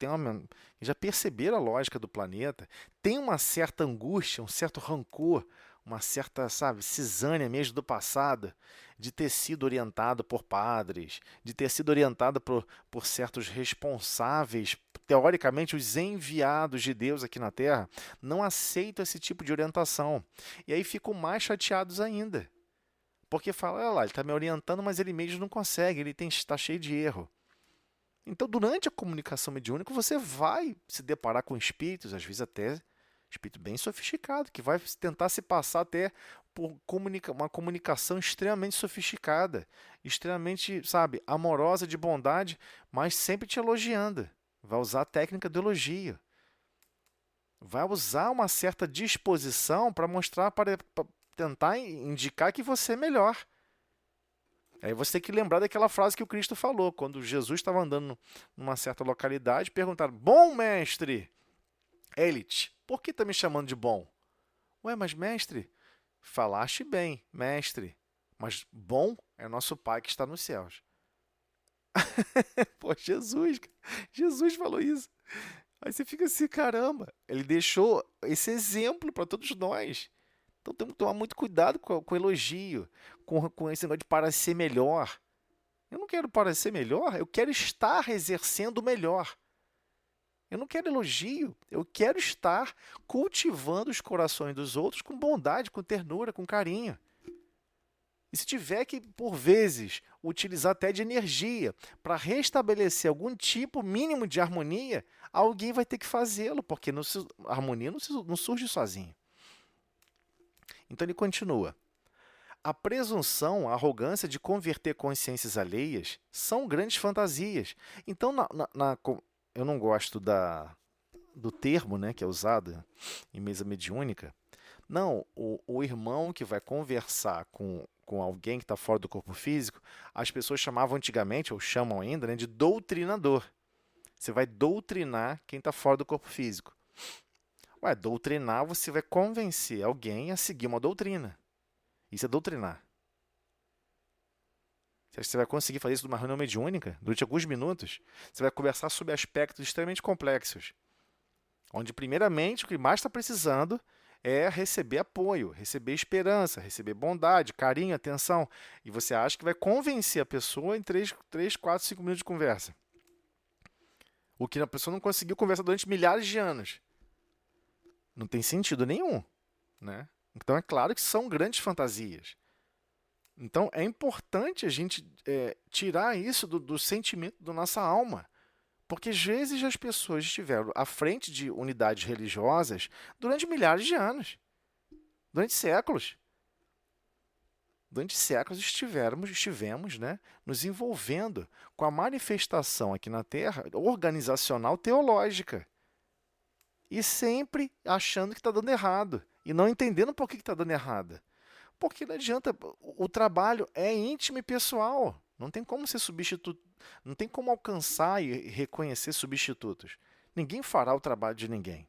já perceberam a lógica do planeta, têm uma certa angústia, um certo rancor, uma certa, sabe, cisânia mesmo do passado, de ter sido orientado por padres, de ter sido orientado por certos responsáveis, teoricamente os enviados de Deus aqui na Terra, não aceitam esse tipo de orientação. E aí ficam mais chateados ainda. Porque fala, olha lá, ele está me orientando, mas ele mesmo não consegue, está cheio de erro. Então, durante a comunicação mediúnica, você vai se deparar com espíritos, às vezes até espírito bem sofisticado, que vai tentar se passar até por uma comunicação extremamente sofisticada, extremamente, sabe, amorosa, de bondade, mas sempre te elogiando. Vai usar a técnica do elogio. Vai usar uma certa disposição para mostrar, para tentar indicar que você é melhor. Aí você tem que lembrar daquela frase que o Cristo falou, quando Jesus estava andando numa certa localidade, perguntaram, bom mestre, Elite, por que está me chamando de bom? Ué, mas mestre, falaste bem, mestre, mas bom é nosso Pai que está nos céus. Pô, Jesus falou isso. Aí você fica assim, caramba, ele deixou esse exemplo para todos nós. Então temos que tomar muito cuidado com o elogio, com esse negócio de parecer melhor. Eu não quero parecer melhor, eu quero estar exercendo melhor. Eu não quero elogio, eu quero estar cultivando os corações dos outros com bondade, com ternura, com carinho. E se tiver que, por vezes, utilizar até de energia para restabelecer algum tipo mínimo de harmonia, alguém vai ter que fazê-lo, porque a harmonia não surge sozinha. Então ele continua. A presunção, a arrogância de converter consciências alheias são grandes fantasias. Então, eu não gosto do termo, né, que é usado em mesa mediúnica. Não, o irmão que vai conversar com alguém que está fora do corpo físico, as pessoas chamavam antigamente, ou chamam ainda, né, de doutrinador. Você vai doutrinar quem está fora do corpo físico. Ué, doutrinar, você vai convencer alguém a seguir uma doutrina. Isso é doutrinar. Você acha que você vai conseguir fazer isso numa reunião mediúnica, durante alguns minutos? Você vai conversar sobre aspectos extremamente complexos, onde, primeiramente, o que mais está precisando é receber apoio, receber esperança, receber bondade, carinho, atenção. E você acha que vai convencer a pessoa em 3, 4, 5 minutos de conversa. O que a pessoa não conseguiu conversar durante milhares de anos. Não tem sentido nenhum, né? Então, é claro que são grandes fantasias. Então, é importante a gente tirar isso do sentimento da nossa alma. Porque, às vezes, as pessoas estiveram à frente de unidades religiosas durante milhares de anos. Durante séculos. Durante séculos estivemos, né, nos envolvendo com a manifestação aqui na Terra organizacional teológica. E sempre achando que está dando errado. E não entendendo por que está dando errado. Porque não adianta, o trabalho é íntimo e pessoal. Não tem como ser substituto, não tem como alcançar e reconhecer substitutos. Ninguém fará o trabalho de ninguém.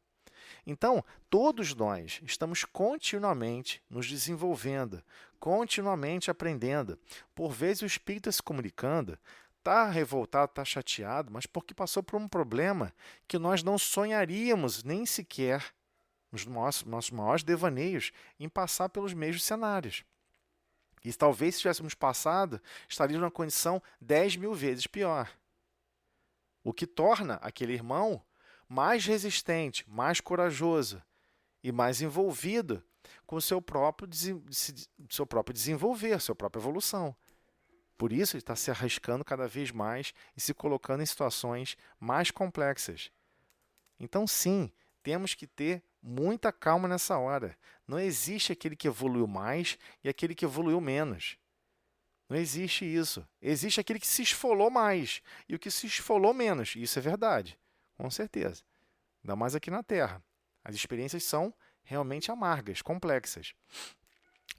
Então, todos nós estamos continuamente nos desenvolvendo, continuamente aprendendo. Por vezes o espírito se comunicando, está revoltado, está chateado, mas porque passou por um problema que nós não sonharíamos nem sequer, nos nossos maiores devaneios, em passar pelos mesmos cenários. E talvez, se tivéssemos passado, estaríamos numa condição 10.000 vezes pior. O que torna aquele irmão mais resistente, mais corajoso e mais envolvido com o seu próprio desenvolver, sua própria evolução. Por isso, ele está se arriscando cada vez mais e se colocando em situações mais complexas. Então, sim, temos que ter muita calma nessa hora. Não existe aquele que evoluiu mais e aquele que evoluiu menos. Não existe isso. Existe aquele que se esfolou mais e o que se esfolou menos. Isso é verdade, com certeza. Ainda mais aqui na Terra. As experiências são realmente amargas, complexas.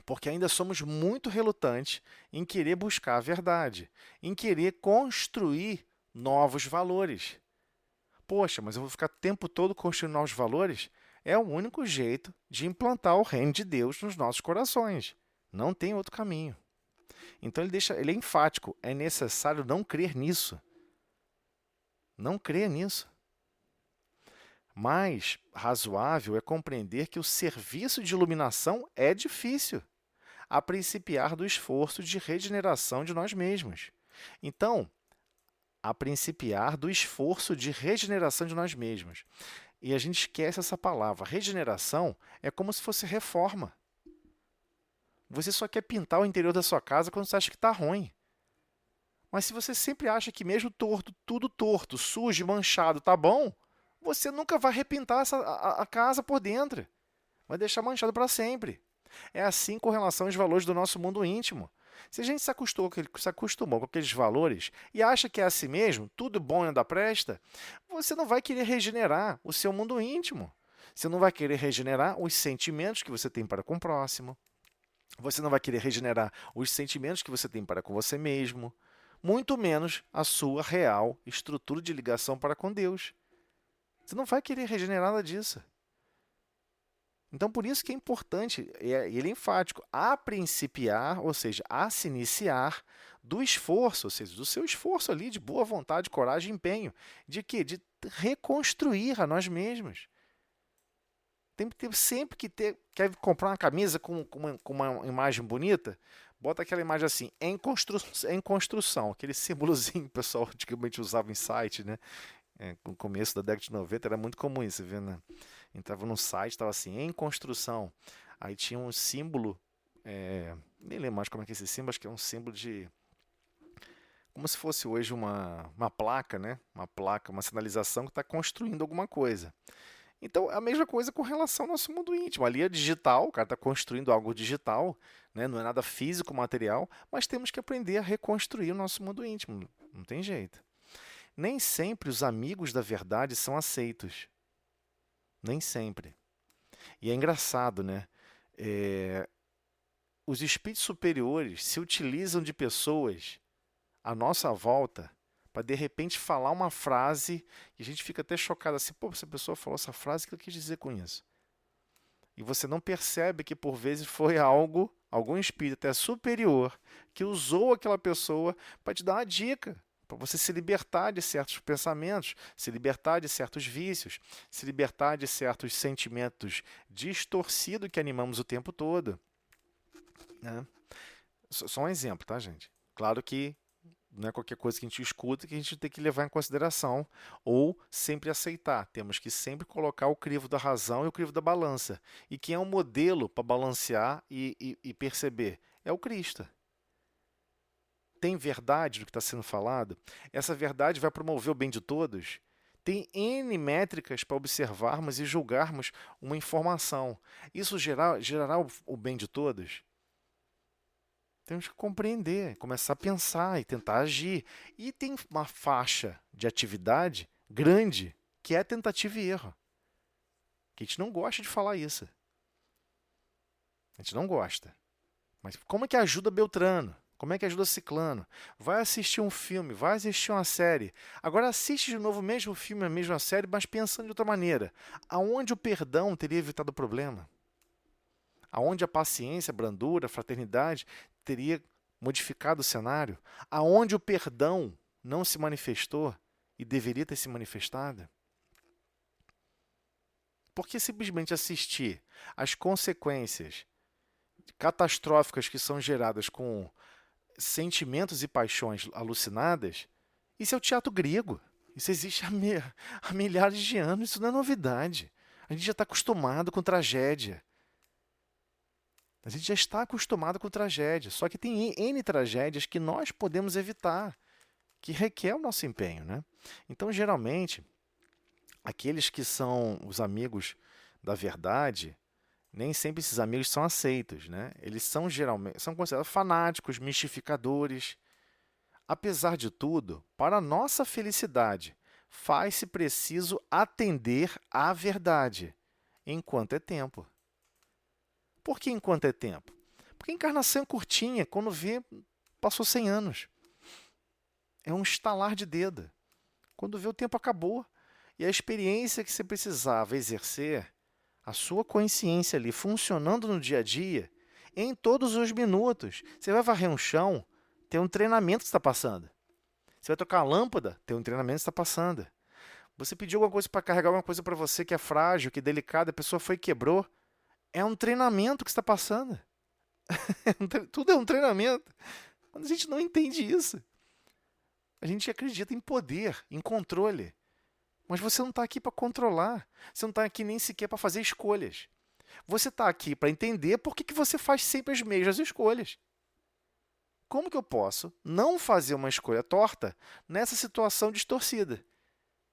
Porque ainda somos muito relutantes em querer buscar a verdade, em querer construir novos valores. Poxa, mas eu vou ficar o tempo todo construindo novos valores? É o único jeito de implantar o reino de Deus nos nossos corações. Não tem outro caminho. Então ele é enfático, é necessário não crer nisso. Não crê nisso. Mais razoável é compreender que o serviço de iluminação é difícil, a principiar do esforço de regeneração de nós mesmos. Então, a principiar do esforço de regeneração de nós mesmos. E a gente esquece essa palavra. Regeneração é como se fosse reforma. Você só quer pintar o interior da sua casa quando você acha que está ruim. Mas se você sempre acha que mesmo torto, tudo torto, sujo, manchado, tá bom, você nunca vai repintar a casa por dentro. Vai deixar manchado para sempre. É assim com relação aos valores do nosso mundo íntimo. Se a gente se acostumou com aqueles valores e acha que é assim mesmo, tudo bom e nada presta, você não vai querer regenerar o seu mundo íntimo. Você não vai querer regenerar os sentimentos que você tem para com o próximo. Você não vai querer regenerar os sentimentos que você tem para com você mesmo. Muito menos a sua real estrutura de ligação para com Deus. Você não vai querer regenerar nada disso. Então, por isso que é importante, e ele é enfático, a principiar, ou seja, a se iniciar do esforço, ou seja, do seu esforço ali de boa vontade, coragem e empenho. De quê? De reconstruir a nós mesmos. Tem que ter, sempre que ter, quer comprar uma camisa com uma imagem bonita, bota aquela imagem assim, em construção, aquele símbolozinho que o pessoal antigamente usava em site, né? No começo da década de 90 era muito comum isso, viu, né? Entrava num site, estava assim, em construção. Aí tinha um símbolo, nem lembro mais como é que é esse símbolo, acho que é um símbolo de... Como se fosse hoje uma placa, né? Uma placa, uma sinalização que está construindo alguma coisa. Então, é a mesma coisa com relação ao nosso mundo íntimo. Ali é digital, o cara está construindo algo digital, né? Não é nada físico, material, mas temos que aprender a reconstruir o nosso mundo íntimo. Não tem jeito. Nem sempre os amigos da verdade são aceitos. Nem sempre. E é engraçado, né? Os espíritos superiores se utilizam de pessoas à nossa volta para, de repente, falar uma frase e a gente fica até chocado assim, pô, essa pessoa falou essa frase, o que ela quis dizer com isso? E você não percebe que, por vezes, foi algum espírito até superior, que usou aquela pessoa para te dar uma dica, para você se libertar de certos pensamentos, se libertar de certos vícios, se libertar de certos sentimentos distorcidos que animamos o tempo todo. Né? Só um exemplo, tá, gente? Claro que não é qualquer coisa que a gente escuta que a gente tem que levar em consideração ou sempre aceitar. Temos que sempre colocar o crivo da razão e o crivo da balança. E quem é um modelo para balancear e perceber? É o Cristo. Tem verdade do que está sendo falado? Essa verdade vai promover o bem de todos? Tem N métricas para observarmos e julgarmos uma informação. Isso gerará o bem de todos? Temos que compreender, começar a pensar e tentar agir. E tem uma faixa de atividade grande que é tentativa e erro. Que a gente não gosta de falar isso. A gente não gosta. Mas como é que ajuda Beltrano? Como é que ajuda Ciclano? Vai assistir um filme, vai assistir uma série. Agora assiste de novo o mesmo filme, a mesma série, mas pensando de outra maneira. Aonde o perdão teria evitado o problema? Aonde a paciência, a brandura, a fraternidade teria modificado o cenário? Aonde o perdão não se manifestou e deveria ter se manifestado? Porque simplesmente assistir às consequências catastróficas que são geradas com sentimentos e paixões alucinadas, isso é o teatro grego. Isso existe há milhares de anos, isso não é novidade. A gente já está acostumado com tragédia. A gente já está acostumado com tragédia, só que tem N tragédias que nós podemos evitar, que requer o nosso empenho, né? Então, geralmente, aqueles que são os amigos da verdade, nem sempre esses amigos são aceitos, né? Eles são considerados fanáticos, mistificadores. Apesar de tudo, para a nossa felicidade, faz-se preciso atender à verdade, enquanto é tempo. Por que enquanto é tempo? Porque a encarnação é curtinha, quando vê, passou 100 anos. É um estalar de dedo. Quando vê, o tempo acabou. E a experiência que você precisava exercer, a sua consciência ali funcionando no dia a dia, em todos os minutos. Você vai varrer um chão, tem um treinamento que está passando. Você vai trocar a lâmpada, tem um treinamento que está passando. Você pediu alguma coisa para carregar alguma coisa para você que é frágil, que é delicada, a pessoa foi e quebrou. É um treinamento que está passando. Tudo é um treinamento. Quando a gente não entende isso, a gente acredita em poder, em controle. Mas você não está aqui para controlar. Você não está aqui nem sequer para fazer escolhas. Você está aqui para entender por que você faz sempre as mesmas escolhas. Como que eu posso não fazer uma escolha torta nessa situação distorcida?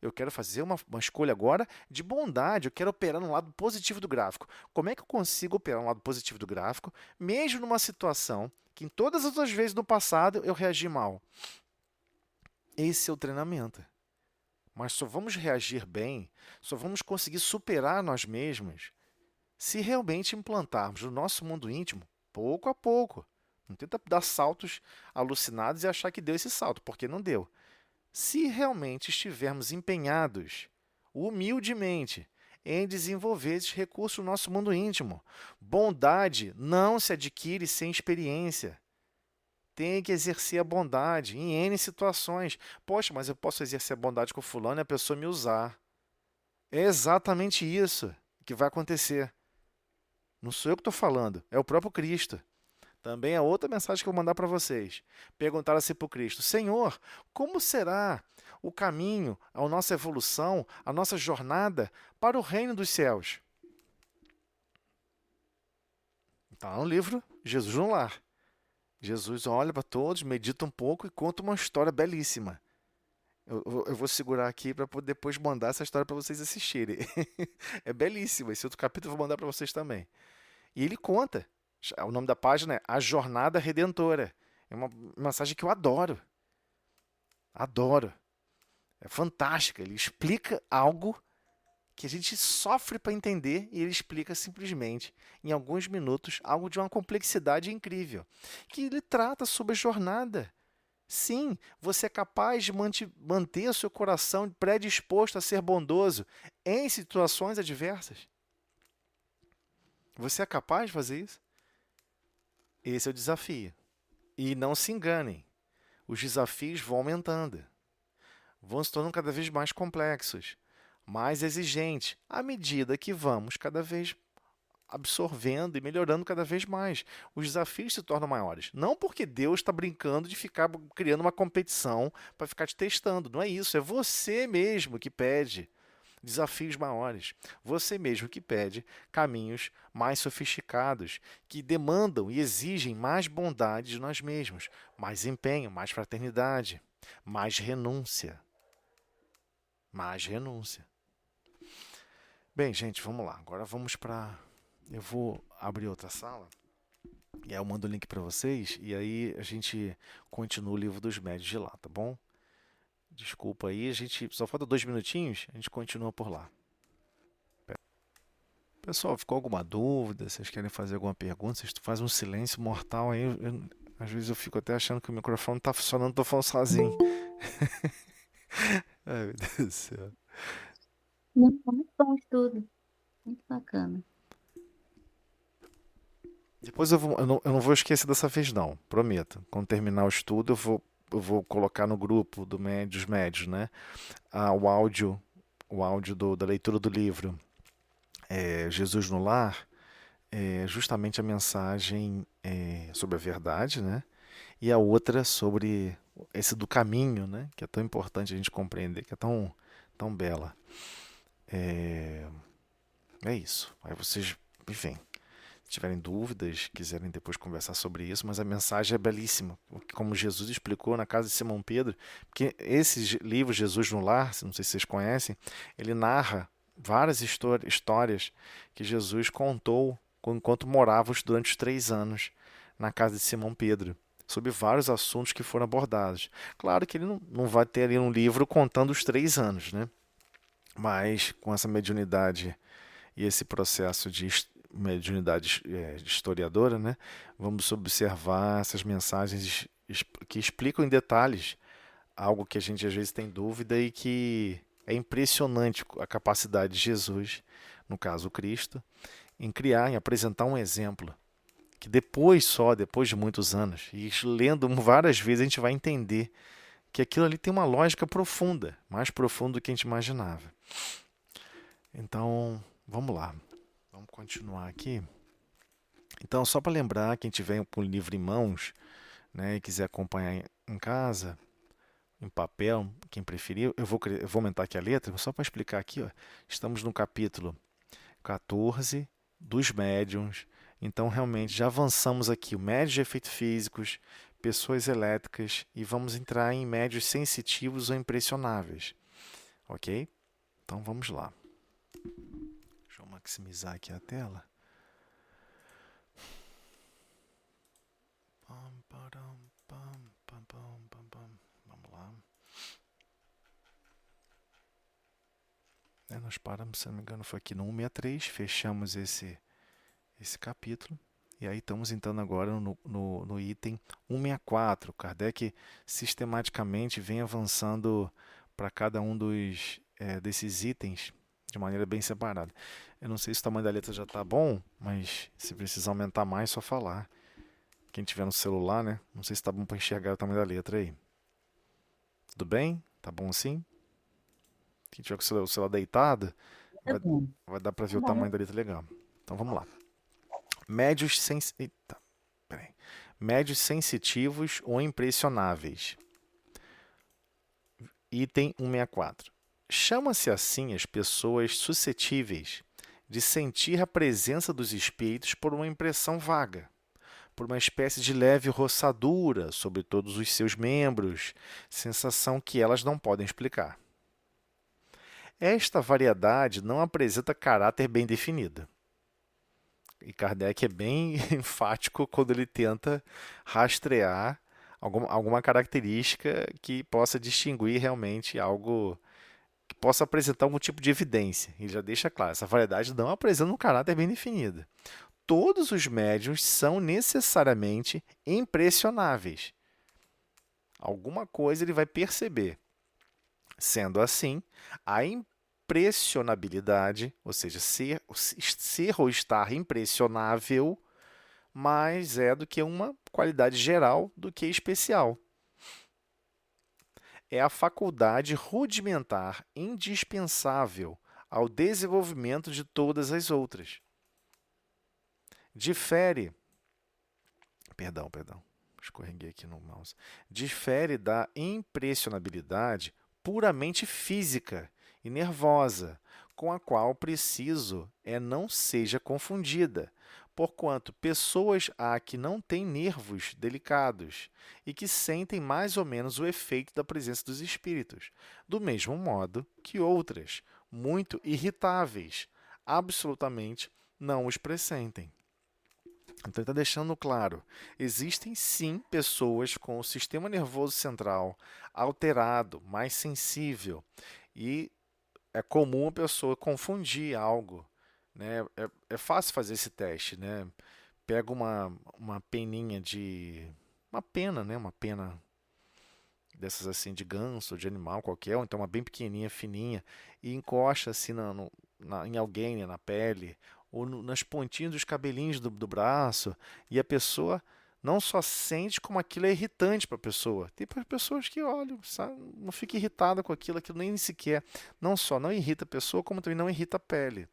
Eu quero fazer uma escolha agora de bondade, eu quero operar no lado positivo do gráfico. Como é que eu consigo operar no lado positivo do gráfico, mesmo numa situação que em todas as outras vezes no passado eu reagi mal? Esse é o treinamento. Mas só vamos reagir bem, só vamos conseguir superar nós mesmos se realmente implantarmos no nosso mundo íntimo, pouco a pouco. Não tenta dar saltos alucinados e achar que deu esse salto, porque não deu. Se realmente estivermos empenhados, humildemente, em desenvolver esses recursos no nosso mundo íntimo. Bondade não se adquire sem experiência. Tem que exercer a bondade em N situações. Poxa, mas eu posso exercer a bondade com fulano e a pessoa me usar. É exatamente isso que vai acontecer. Não sou eu que estou falando, é o próprio Cristo. Também é outra mensagem que eu vou mandar para vocês. Perguntaram assim para o Cristo: Senhor, como será o caminho, a nossa evolução, a nossa jornada para o reino dos céus? Está no livro Jesus no Lar. Jesus olha para todos, medita um pouco e conta uma história belíssima. Eu vou segurar aqui para poder depois mandar essa história para vocês assistirem. É belíssima. Esse outro capítulo eu vou mandar para vocês também. E ele conta. O nome da página é A Jornada Redentora. É uma mensagem que eu adoro. Adoro. É fantástica. Ele explica algo que a gente sofre para entender e ele explica simplesmente, em alguns minutos, algo de uma complexidade incrível. Que ele trata sobre a jornada. Sim, você é capaz de manter o seu coração predisposto a ser bondoso em situações adversas? Você é capaz de fazer isso? Esse é o desafio. E não se enganem, os desafios vão aumentando, vão se tornando cada vez mais complexos, mais exigentes, à medida que vamos cada vez absorvendo e melhorando cada vez mais. Os desafios se tornam maiores. Não porque Deus está brincando de ficar criando uma competição para ficar te testando. Não é isso. É você mesmo que pede desafios maiores. Você mesmo que pede caminhos mais sofisticados, que demandam e exigem mais bondade de nós mesmos, mais empenho, mais fraternidade, mais renúncia. Mais renúncia. Bem, gente, vamos lá. Agora vamos para... Eu vou abrir outra sala e aí eu mando o link para vocês e aí a gente continua o livro dos médios de lá, tá bom? Desculpa aí, a gente só falta 2 minutinhos, a gente continua por lá. Pessoal, ficou alguma dúvida? Vocês querem fazer alguma pergunta? Vocês fazem um silêncio mortal aí. Às vezes eu fico até achando que o microfone não está funcionando, estou falando sozinho. Ai, meu Deus do céu. Muito bom tudo. Muito bacana. Depois eu não vou esquecer dessa vez não, prometo. Quando terminar o estudo eu vou colocar no grupo dos médios, né? O áudio da leitura do livro Jesus no Lar, justamente a mensagem sobre a verdade, né? E a outra sobre esse do caminho, né? Que é tão importante a gente compreender, que é tão bela. É isso. Aí vocês, enfim, se tiverem dúvidas, quiserem depois conversar sobre isso, mas a mensagem é belíssima, como Jesus explicou na casa de Simão Pedro, porque esse livro Jesus no Lar, não sei se vocês conhecem, ele narra várias histórias que Jesus contou enquanto morava durante os 3 anos na casa de Simão Pedro, sobre vários assuntos que foram abordados. Claro que ele não vai ter ali um livro contando os 3 anos, né? Mas com essa mediunidade e esse processo de mediunidade historiadora, né? Vamos observar essas mensagens que explicam em detalhes algo que a gente às vezes tem dúvida e que é impressionante a capacidade de Jesus, no caso o Cristo, em criar, em apresentar um exemplo que depois de muitos anos, e lendo várias vezes, a gente vai entender que aquilo ali tem uma lógica profunda, mais profunda do que a gente imaginava. Então, vamos lá. Vamos continuar aqui. Então, só para lembrar, quem tiver com o livro em mãos, né, e quiser acompanhar em casa, em papel, quem preferir, eu vou aumentar aqui a letra, só para explicar aqui, ó, estamos no capítulo 14 dos médiuns. Então, realmente, já avançamos aqui o médios de efeitos físicos, pessoas elétricas, e vamos entrar em médios sensitivos ou impressionáveis. Ok? Então, vamos lá. Deixa eu maximizar aqui a tela. Vamos lá. Nós paramos, se não me engano, foi aqui no 163, fechamos esse capítulo. E aí estamos entrando agora no item 164. Kardec sistematicamente vem avançando para cada um desses itens de maneira bem separada. Eu não sei se o tamanho da letra já está bom, mas se precisar aumentar mais, é só falar. Quem tiver no celular, né? Não sei se está bom para enxergar o tamanho da letra aí. Tudo bem? Tá bom assim? Quem tiver com o celular deitado, vai dar para ver o tamanho da letra legal. Então vamos lá. Médios sensitivos ou impressionáveis. Item 164. Chama-se assim as pessoas suscetíveis de sentir a presença dos espíritos por uma impressão vaga, por uma espécie de leve roçadura sobre todos os seus membros, sensação que elas não podem explicar. Esta variedade não apresenta caráter bem definido. E Kardec é bem enfático quando ele tenta rastrear alguma característica que possa distinguir realmente algo, que possa apresentar algum tipo de evidência. Ele já deixa claro, essa variedade não apresenta um caráter bem definido. Todos os médiuns são necessariamente impressionáveis. Alguma coisa ele vai perceber. Sendo assim, a impressionabilidade, ou seja, ser ou estar impressionável, mais é do que uma qualidade geral do que especial. É a faculdade rudimentar indispensável ao desenvolvimento de todas as outras. Escorreguei aqui no mouse. Difere da impressionabilidade puramente física e nervosa, com a qual preciso não seja confundida, porquanto pessoas há que não têm nervos delicados e que sentem mais ou menos o efeito da presença dos espíritos, do mesmo modo que outras, muito irritáveis, absolutamente não os pressentem. Então, ele está deixando claro, existem sim pessoas com o sistema nervoso central alterado, mais sensível, e é comum a pessoa confundir algo, né? É fácil fazer esse teste, né? Pega uma peninha uma pena, né? Uma pena dessas assim de ganso ou de animal qualquer, ou então uma bem pequenininha, fininha, e encosta assim em alguém, né? Na pele, ou nas pontinhas dos cabelinhos do braço, e a pessoa não só sente como aquilo é irritante para a pessoa. Tem pessoas que olham, sabe, não fica irritada com aquilo nem sequer, não só não irrita a pessoa, como também não irrita a pele.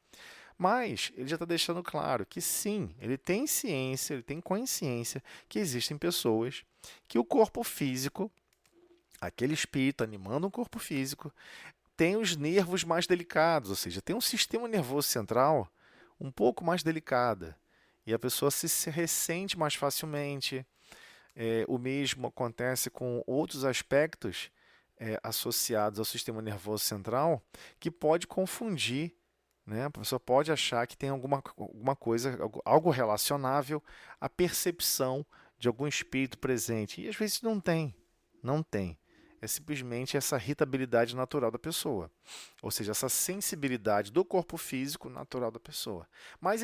Mas ele já está deixando claro que sim, ele tem ciência, ele tem consciência que existem pessoas que o corpo físico, aquele espírito animando um corpo físico, tem os nervos mais delicados, ou seja, tem um sistema nervoso central um pouco mais delicada, e a pessoa se ressente mais facilmente. O mesmo acontece com outros aspectos associados ao sistema nervoso central, que pode confundir, né? A pessoa pode achar que tem alguma coisa, algo relacionável à percepção de algum espírito presente, e às vezes não tem. É simplesmente essa irritabilidade natural da pessoa, ou seja, essa sensibilidade do corpo físico natural da pessoa. Mas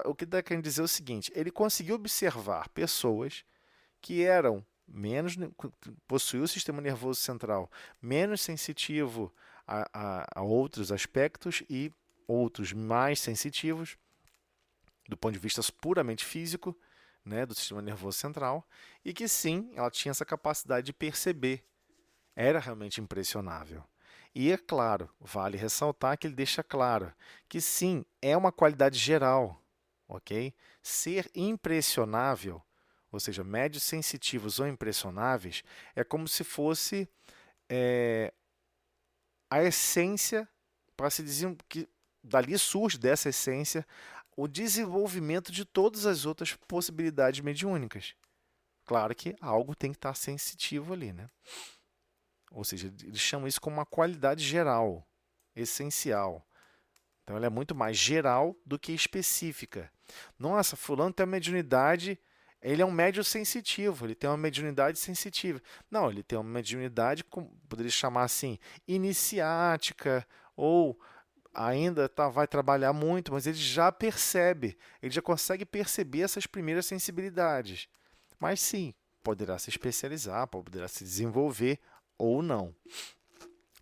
o que dá querendo dizer é o seguinte, ele conseguiu observar pessoas que eram possuíam o sistema nervoso central menos sensitivo a outros aspectos e outros mais sensitivos, do ponto de vista puramente físico, né, do sistema nervoso central, e que sim, ela tinha essa capacidade de perceber Era realmente impressionável. E é claro, vale ressaltar que ele deixa claro que sim, é uma qualidade geral, ok? Ser impressionável, ou seja, médios sensitivos ou impressionáveis, é como se fosse a essência para se dizer que dali surge dessa essência o desenvolvimento de todas as outras possibilidades mediúnicas. Claro que algo tem que estar sensitivo ali, né? Ou seja, eles chamam isso como uma qualidade geral, essencial. Então, ela é muito mais geral do que específica. Nossa, fulano tem uma mediunidade, ele é um médium sensitivo, ele tem uma mediunidade sensitiva. Não, ele tem uma mediunidade, poderia chamar assim, iniciática, ou ainda vai trabalhar muito, mas ele já percebe, ele já consegue perceber essas primeiras sensibilidades. Mas sim, poderá se especializar, poderá se desenvolver ou não.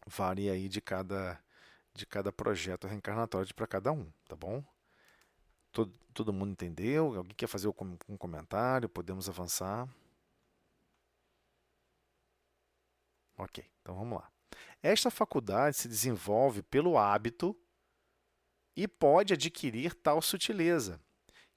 Varia aí de cada projeto reencarnatório para cada um, tá bom? Todo mundo entendeu? Alguém quer fazer um comentário? Podemos avançar? Ok, então vamos lá. Esta faculdade se desenvolve pelo hábito e pode adquirir tal sutileza,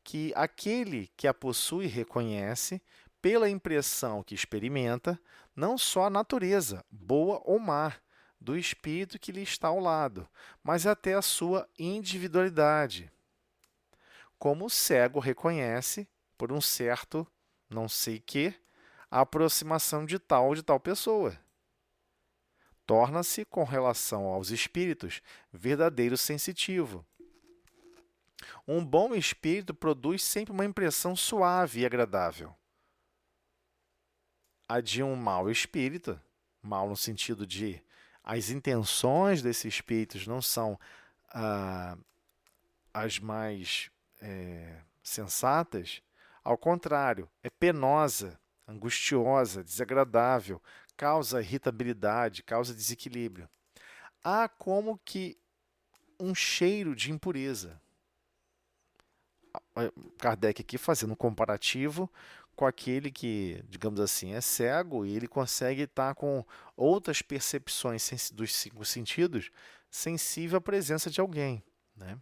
que aquele que a possui reconhece, pela impressão que experimenta, não só a natureza, boa ou má, do espírito que lhe está ao lado, mas até a sua individualidade. Como o cego reconhece, por um certo não sei que, a aproximação de tal ou de tal pessoa. Torna-se, com relação aos espíritos, verdadeiro sensitivo. Um bom espírito produz sempre uma impressão suave e agradável. A de um mau espírito, mau no sentido de as intenções desses espíritos não são as mais sensatas, ao contrário, é penosa, angustiosa, desagradável, causa irritabilidade, causa desequilíbrio. Há como que um cheiro de impureza. Kardec aqui fazendo um comparativo com aquele que, digamos assim, é cego e ele consegue estar com outras percepções dos 5 sentidos sensível à presença de alguém, né?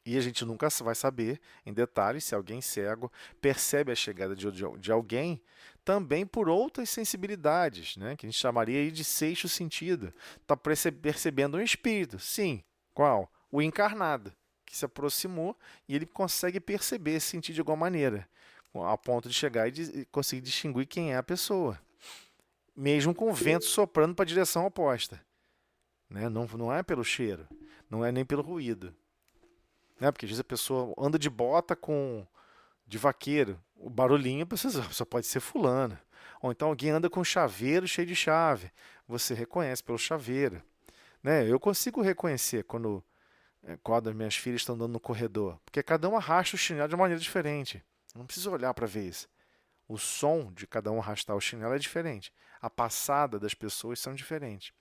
E a gente nunca vai saber, em detalhes, se alguém cego percebe a chegada de alguém também por outras sensibilidades, né? Que a gente chamaria aí de sexto sentido. Está percebendo um espírito. Sim. Qual? O encarnado, que se aproximou e ele consegue perceber, sentir de alguma maneira, a ponto de chegar e conseguir distinguir quem é a pessoa, mesmo com o vento soprando para a direção oposta, né? Não é pelo cheiro, não é nem pelo ruído, né? Porque às vezes a pessoa anda de bota de vaqueiro, o barulhinho, a pessoa pode ser fulana, ou então alguém anda com chaveiro cheio de chave, você reconhece pelo chaveiro, né? Eu consigo reconhecer quando as minhas filhas estão andando no corredor, porque cada um arrasta o chinelo de uma maneira diferente. Não precisa olhar para ver isso. O som de cada um arrastar o chinelo é diferente. A passada das pessoas são diferentes.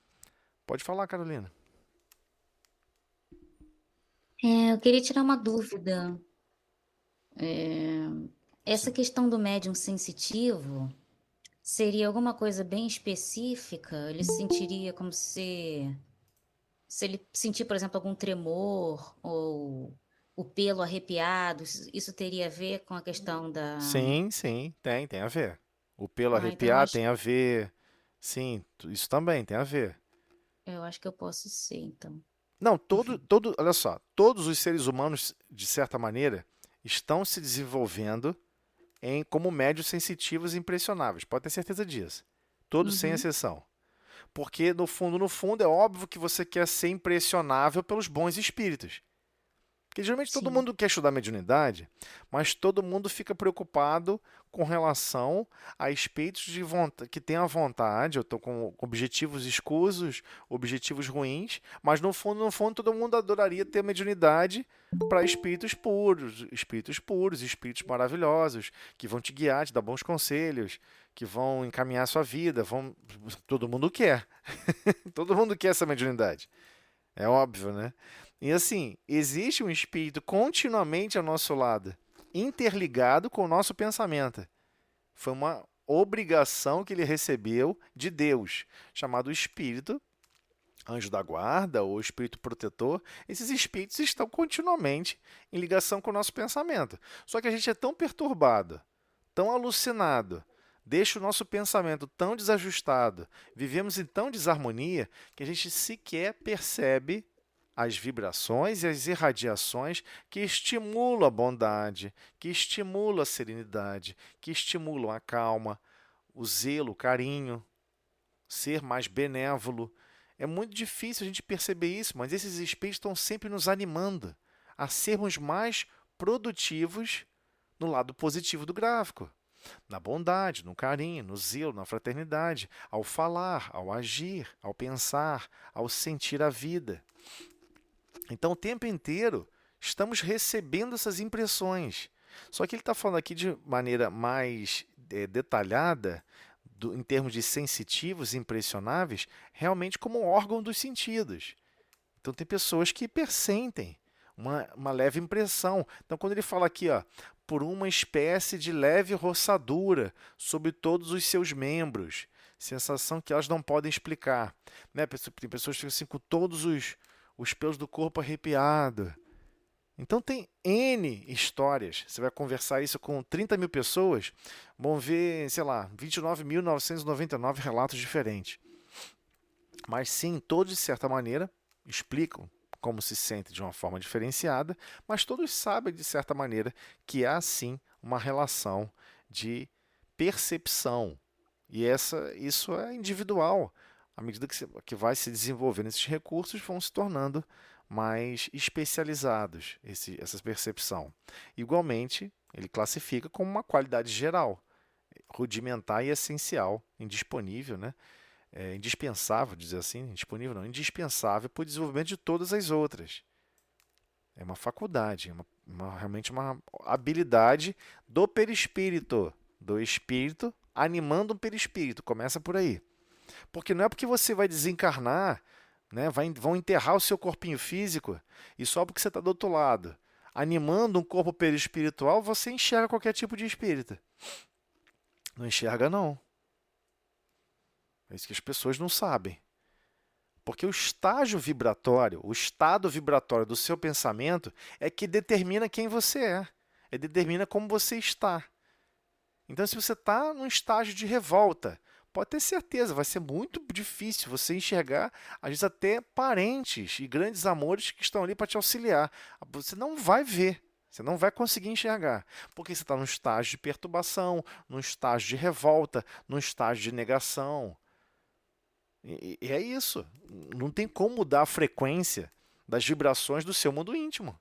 Pode falar, Carolina. Eu queria tirar uma dúvida. Essa Sim. questão do médium sensitivo seria alguma coisa bem específica? Ele sentiria como se ele sentir, por exemplo, algum tremor ou o pelo arrepiado, isso teria a ver com a questão da... Sim, tem a ver. O pelo Então arrepiar tem a ver. Sim, isso também tem a ver. eu acho que eu posso ser, então. Não, olha só, todos os seres humanos, de certa maneira, estão se desenvolvendo como médios sensitivos e impressionáveis. Pode ter certeza disso. Todos sem exceção. Porque, no fundo, é óbvio que você quer ser impressionável pelos bons espíritos. Porque geralmente todo Sim. mundo quer estudar mediunidade, mas todo mundo fica preocupado com relação a espíritos que têm a vontade, ou estão com objetivos escusos, objetivos ruins, mas no fundo, todo mundo adoraria ter mediunidade para espíritos puros, espíritos maravilhosos, que vão te guiar, te dar bons conselhos, que vão encaminhar a sua vida. Todo mundo quer. Todo mundo quer essa mediunidade. É óbvio, né? E assim, existe um espírito continuamente ao nosso lado, interligado com o nosso pensamento. Foi obrigação que ele recebeu de Deus, chamado Espírito, anjo da guarda ou espírito protetor. Esses espíritos estão continuamente em ligação com o nosso pensamento. Só que a gente é tão perturbado, tão alucinado, deixa o nosso pensamento tão desajustado, vivemos em tão desarmonia, que a gente sequer percebe as vibrações e as irradiações que estimulam a bondade, que estimulam a serenidade, que estimulam a calma, o zelo, o carinho, ser mais benévolo. É muito difícil a gente perceber isso, mas esses espíritos estão sempre nos animando a sermos mais produtivos no lado positivo do gráfico. Na bondade, no carinho, no zelo, na fraternidade, ao falar, ao agir, ao pensar, ao sentir a vida. Então, o tempo inteiro, estamos recebendo essas impressões. Só que ele está falando aqui de maneira mais detalhada, em termos de sensitivos e impressionáveis, realmente como um órgão dos sentidos. Então, tem pessoas que persentem uma leve impressão. Então, quando ele fala aqui, ó, por uma espécie de leve roçadura sobre todos os seus membros, sensação que elas não podem explicar. Né? Tem pessoas que ficam assim, com todos os pelos do corpo arrepiado. Então tem N histórias. Você vai conversar isso com 30 mil pessoas, vão ver, sei lá, 29.999 relatos diferentes. Mas sim, todos de certa maneira explicam como se sente de uma forma diferenciada, mas todos sabem de certa maneira que há sim uma relação de percepção. E isso é individual. À medida que vai se desenvolvendo esses recursos, vão se tornando mais especializados, essa percepção. Igualmente, ele classifica como uma qualidade geral, rudimentar e essencial, indisponível, né? Indispensável, dizer assim, indisponível não, indispensável para o desenvolvimento de todas as outras. É uma faculdade, realmente uma habilidade do perispírito, do espírito animando um perispírito, começa por aí. Porque não é porque você vai desencarnar, né, vão enterrar o seu corpinho físico, e só porque você está do outro lado, animando um corpo perispiritual, você enxerga qualquer tipo de espírito. Não enxerga, não. É isso que as pessoas não sabem. Porque o estágio vibratório, o estado vibratório do seu pensamento é que determina quem você é, determina como você está. Então, se você está num estágio de revolta, pode ter certeza, vai ser muito difícil você enxergar, às vezes até parentes e grandes amores que estão ali para te auxiliar. Você não vai ver, você não vai conseguir enxergar, porque você está num estágio de perturbação, num estágio de revolta, num estágio de negação. E é isso. Não tem como mudar a frequência das vibrações do seu mundo íntimo.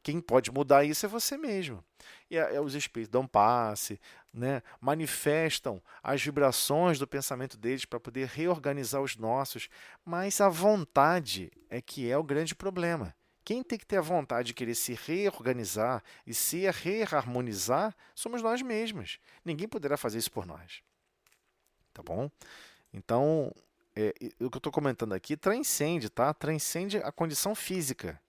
Quem pode mudar isso é você mesmo. E os espíritos dão passe, né? Manifestam as vibrações do pensamento deles para poder reorganizar os nossos, mas a vontade é que é o grande problema. Quem tem que ter a vontade de querer se reorganizar e se reharmonizar somos nós mesmos. Ninguém poderá fazer isso por nós. Tá bom? Então, o que eu estou comentando aqui transcende, tá? Transcende a condição física.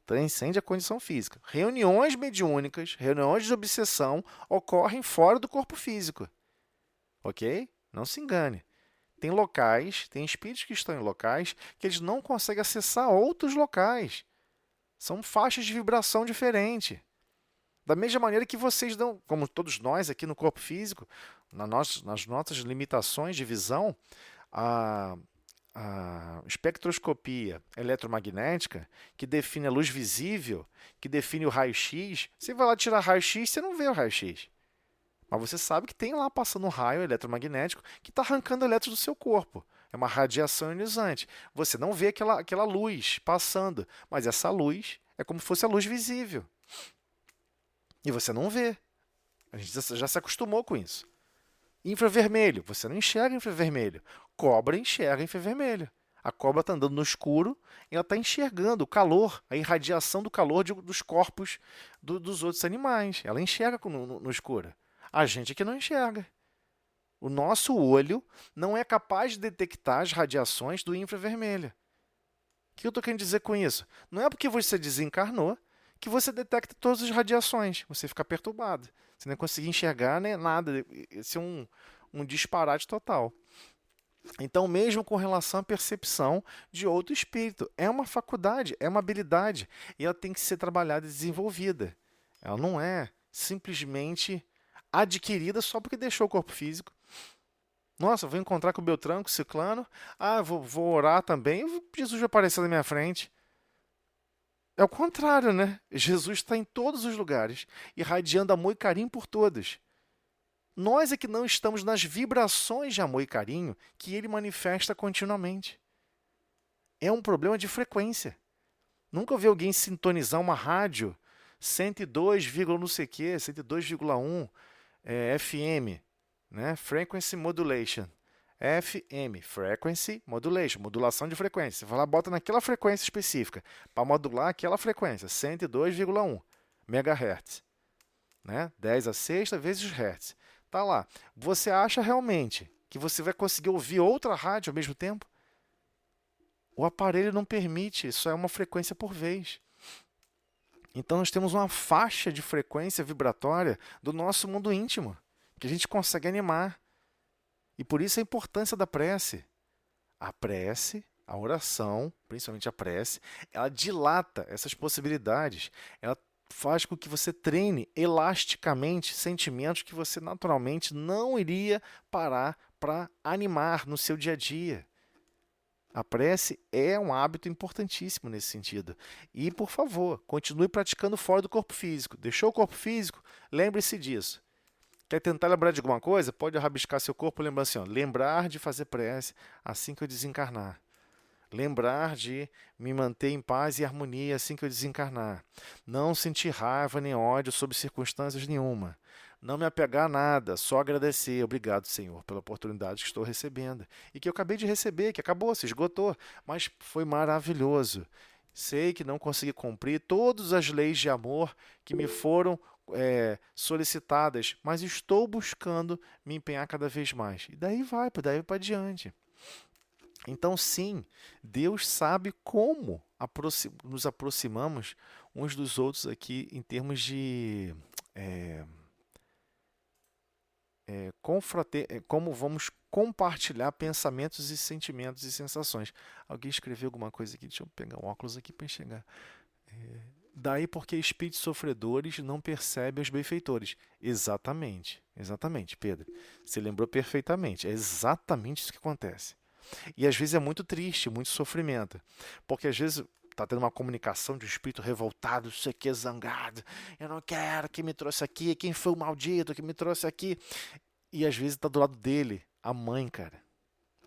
Transcende a condição física. Reuniões mediúnicas, reuniões de obsessão ocorrem fora do corpo físico. Ok? Não se engane. Tem locais, tem espíritos que estão em locais que eles não conseguem acessar outros locais. São faixas de vibração diferentes. Da mesma maneira que vocês dão, como todos nós aqui no corpo físico, nas nossas limitações de visão, a espectroscopia eletromagnética, que define a luz visível, que define o raio-x, você vai lá tirar raio-x, você não vê o raio-x. Mas você sabe que tem lá passando um raio eletromagnético que está arrancando elétrons do seu corpo. É uma radiação ionizante. Você não vê aquela luz passando, mas essa luz é como se fosse a luz visível. E você não vê. A gente já se acostumou com isso. Infravermelho, você não enxerga infravermelho. Cobra enxerga infravermelho. A cobra está andando no escuro e ela está enxergando o calor, a irradiação do calor dos corpos dos outros animais. Ela enxerga no escuro. A gente aqui não enxerga. O nosso olho não é capaz de detectar as radiações do infravermelho. O que eu estou querendo dizer com isso? Não é porque você desencarnou que você detecta todas as radiações. Você fica perturbado. Você não ia conseguir enxergar nem nada. Esse é um disparate total. Então, mesmo com relação à percepção de outro espírito, é uma faculdade, é uma habilidade, e ela tem que ser trabalhada e desenvolvida. Ela não é simplesmente adquirida só porque deixou o corpo físico. Nossa, vou encontrar com o Beltrano, com o Ciclano, vou orar também, Jesus vai aparecer na minha frente. É o contrário, né? Jesus está em todos os lugares, irradiando amor e carinho por todas. Nós é que não estamos nas vibrações de amor e carinho que ele manifesta continuamente. É um problema de frequência. Nunca vi alguém sintonizar uma rádio 102, não sei o quê, 102,1 FM, né? Frequency Modulation. FM, Frequency Modulation, modulação de frequência. Você vai lá, bota naquela frequência específica para modular aquela frequência, 102,1 MHz, né? 10 a sexta vezes Hertz. Tá lá. Você acha realmente que você vai conseguir ouvir outra rádio ao mesmo tempo? O aparelho não permite, só é uma frequência por vez. Então nós temos uma faixa de frequência vibratória do nosso mundo íntimo, que a gente consegue animar. E por isso a importância da prece. A prece, a oração, principalmente a prece, ela dilata essas possibilidades. Ela faz com que você treine elasticamente sentimentos que você naturalmente não iria parar para animar no seu dia a dia. A prece é um hábito importantíssimo nesse sentido. E, por favor, continue praticando fora do corpo físico. Deixou o corpo físico? Lembre-se disso. Quer tentar lembrar de alguma coisa? Pode rabiscar seu corpo lembrando assim, lembrar de fazer prece assim que eu desencarnar. Lembrar de me manter em paz e harmonia assim que eu desencarnar. Não sentir raiva nem ódio sob circunstâncias nenhuma. Não me apegar a nada, só agradecer. Obrigado, Senhor, pela oportunidade que estou recebendo. E que eu acabei de receber, que acabou, se esgotou. Mas foi maravilhoso. Sei que não consegui cumprir todas as leis de amor que me foram solicitadas, mas estou buscando me empenhar cada vez mais. E daí vai para adiante. Então, sim, Deus sabe como nos aproximamos uns dos outros aqui em termos de como vamos compartilhar pensamentos e sentimentos e sensações. Alguém escreveu alguma coisa aqui? Deixa eu pegar um óculos aqui para enxergar. Daí porque espíritos sofredores não percebem os benfeitores. Exatamente, Pedro. Você lembrou perfeitamente. É exatamente isso que acontece. E às vezes é muito triste, muito sofrimento. Porque às vezes está tendo uma comunicação de um espírito revoltado, isso aqui é zangado, eu não quero, quem me trouxe aqui, quem foi o maldito que me trouxe aqui. E às vezes está do lado dele a mãe, cara.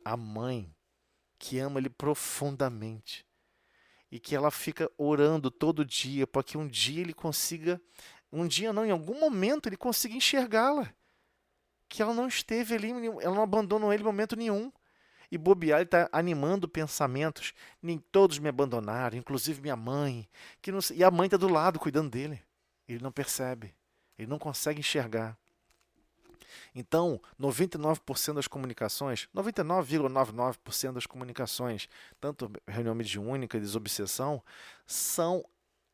A mãe que ama ele profundamente. E que ela fica orando todo dia para que um dia ele consiga, um dia não, em algum momento ele consiga enxergá-la. Que ela não esteve ali, ela não abandonou ele em momento nenhum. E bobear, ele está animando pensamentos. Nem todos me abandonaram, inclusive minha mãe. Que não, e a mãe está do lado cuidando dele. Ele não percebe. Ele não consegue enxergar. Então, 99% das comunicações, 99,99% das comunicações, tanto reunião mediúnica, desobsessão, são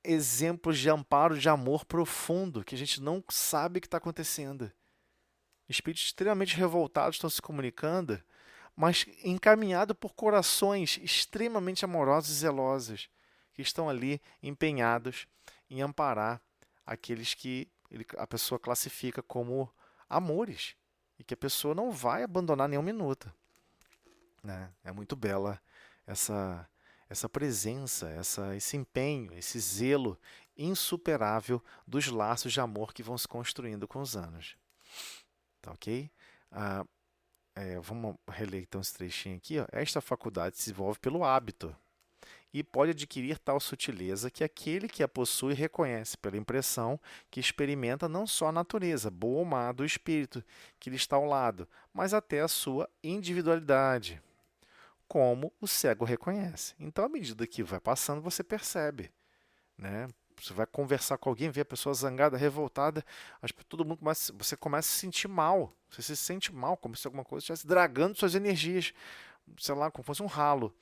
exemplos de amparo, de amor profundo, que a gente não sabe o que está acontecendo. Espíritos extremamente revoltados estão se comunicando, mas encaminhado por corações extremamente amorosos e zelosos, que estão ali empenhados em amparar aqueles que a pessoa classifica como amores, e que a pessoa não vai abandonar nenhum minuto. Né? É muito bela essa presença, esse empenho, esse zelo insuperável dos laços de amor que vão se construindo com os anos. Tá ok? Vamos reler então esse trechinho aqui. Ó. Esta faculdade se desenvolve pelo hábito e pode adquirir tal sutileza que aquele que a possui reconhece pela impressão que experimenta não só a natureza, boa ou má, do espírito que lhe está ao lado, mas até a sua individualidade, como o cego reconhece. Então, à medida que vai passando, você percebe, né? Você vai conversar com alguém, vê a pessoa zangada, revoltada, todo mundo você começa a se sentir mal. Você se sente mal, como se alguma coisa estivesse dragando suas energias, sei lá, como fosse um ralo.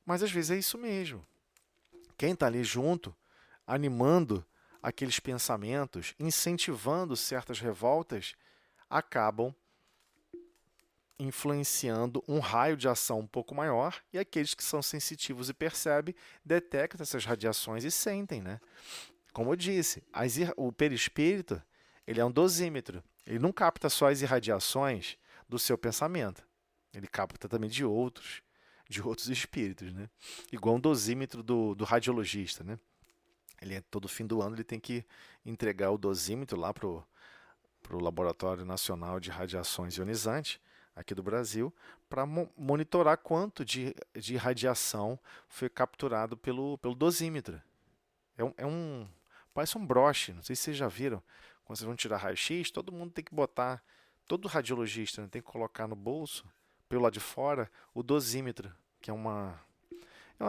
Mas às vezes é isso mesmo. Quem está ali junto, animando aqueles pensamentos, incentivando certas revoltas, acabam influenciando um raio de ação um pouco maior, e aqueles que são sensitivos e percebem, detectam essas radiações e sentem, né? Como eu disse, o perispírito, ele é um dosímetro. Ele não capta só as irradiações do seu pensamento. Ele capta também de outros espíritos, né? Igual um dosímetro do radiologista, né? Todo fim do ano ele tem que entregar o dosímetro lá para o Laboratório Nacional de Radiações Ionizantes, aqui do Brasil, para monitorar quanto de radiação foi capturado pelo dosímetro. Parece um broche, não sei se vocês já viram. Quando vocês vão tirar raio-x, todo mundo tem que botar, todo radiologista, né, tem que colocar no bolso, pelo lado de fora, o dosímetro, que é uma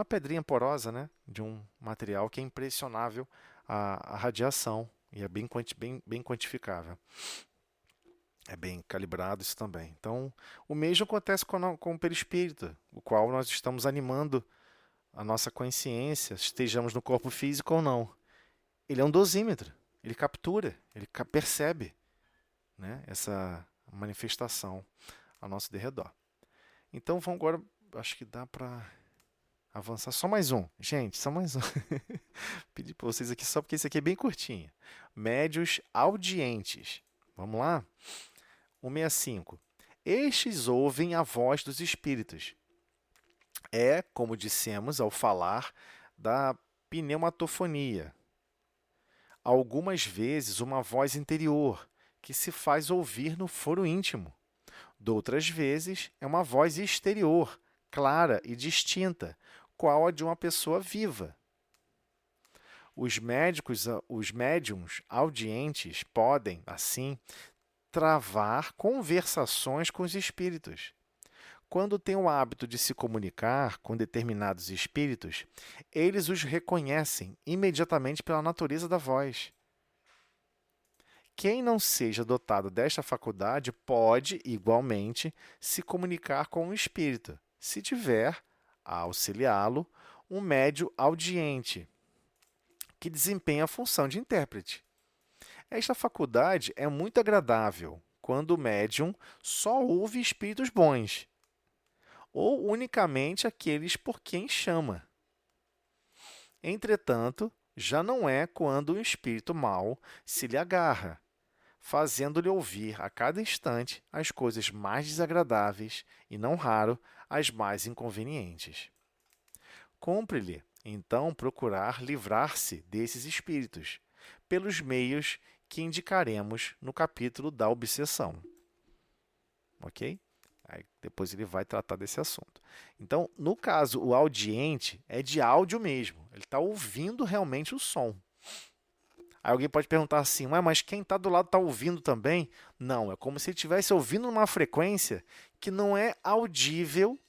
pedrinha porosa, né, de um material que é impressionável a radiação e é bem quantificável. É bem calibrado isso também. Então, o mesmo acontece com o perispírito, o qual nós estamos animando a nossa consciência, estejamos no corpo físico ou não. Ele é um dosímetro, ele captura, ele percebe, né, essa manifestação ao nosso derredor. Então, vamos agora, acho que dá para avançar. Só mais um, gente, só mais um. Pedi para vocês aqui só porque esse aqui é bem curtinho. Médios audientes. Vamos lá? 165. Estes ouvem a voz dos espíritos. É, como dissemos ao falar da pneumatofonia. Algumas vezes uma voz interior que se faz ouvir no foro íntimo. Doutras vezes é uma voz exterior, clara e distinta, qual a de uma pessoa viva. Os médiums audientes podem, assim, travar conversações com os espíritos. Quando têm o hábito de se comunicar com determinados espíritos, eles os reconhecem imediatamente pela natureza da voz. Quem não seja dotado desta faculdade pode, igualmente, se comunicar com o espírito, se tiver, a auxiliá-lo, um médium audiente, que desempenha a função de intérprete. Esta faculdade é muito agradável quando o médium só ouve espíritos bons, ou unicamente aqueles por quem chama. Entretanto, já não é quando um espírito mau se lhe agarra, fazendo-lhe ouvir a cada instante as coisas mais desagradáveis e, não raro, as mais inconvenientes. Cumpre-lhe, então, procurar livrar-se desses espíritos, pelos meios que indicaremos no capítulo da obsessão. Ok? Aí depois ele vai tratar desse assunto. Então, no caso, o audiente é de áudio mesmo. Ele está ouvindo realmente o som. Aí alguém pode perguntar assim, mas quem está do lado está ouvindo também? Não, é como se ele estivesse ouvindo numa frequência que não é audível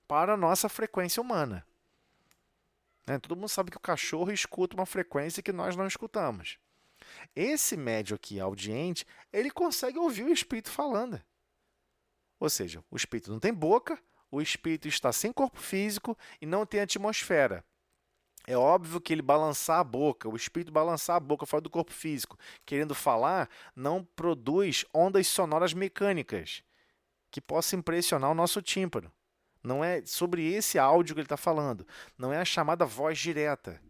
para a nossa frequência humana. Né? Todo mundo sabe que o cachorro escuta uma frequência que nós não escutamos. Esse médium aqui, audiente, ele consegue ouvir o espírito falando. Ou seja, o espírito não tem boca, o espírito está sem corpo físico e não tem atmosfera. É óbvio que ele balançar a boca, o espírito balançar a boca fora do corpo físico, querendo falar, não produz ondas sonoras mecânicas que possam impressionar o nosso tímpano. Não é sobre esse áudio que ele está falando. Não é a chamada voz direta,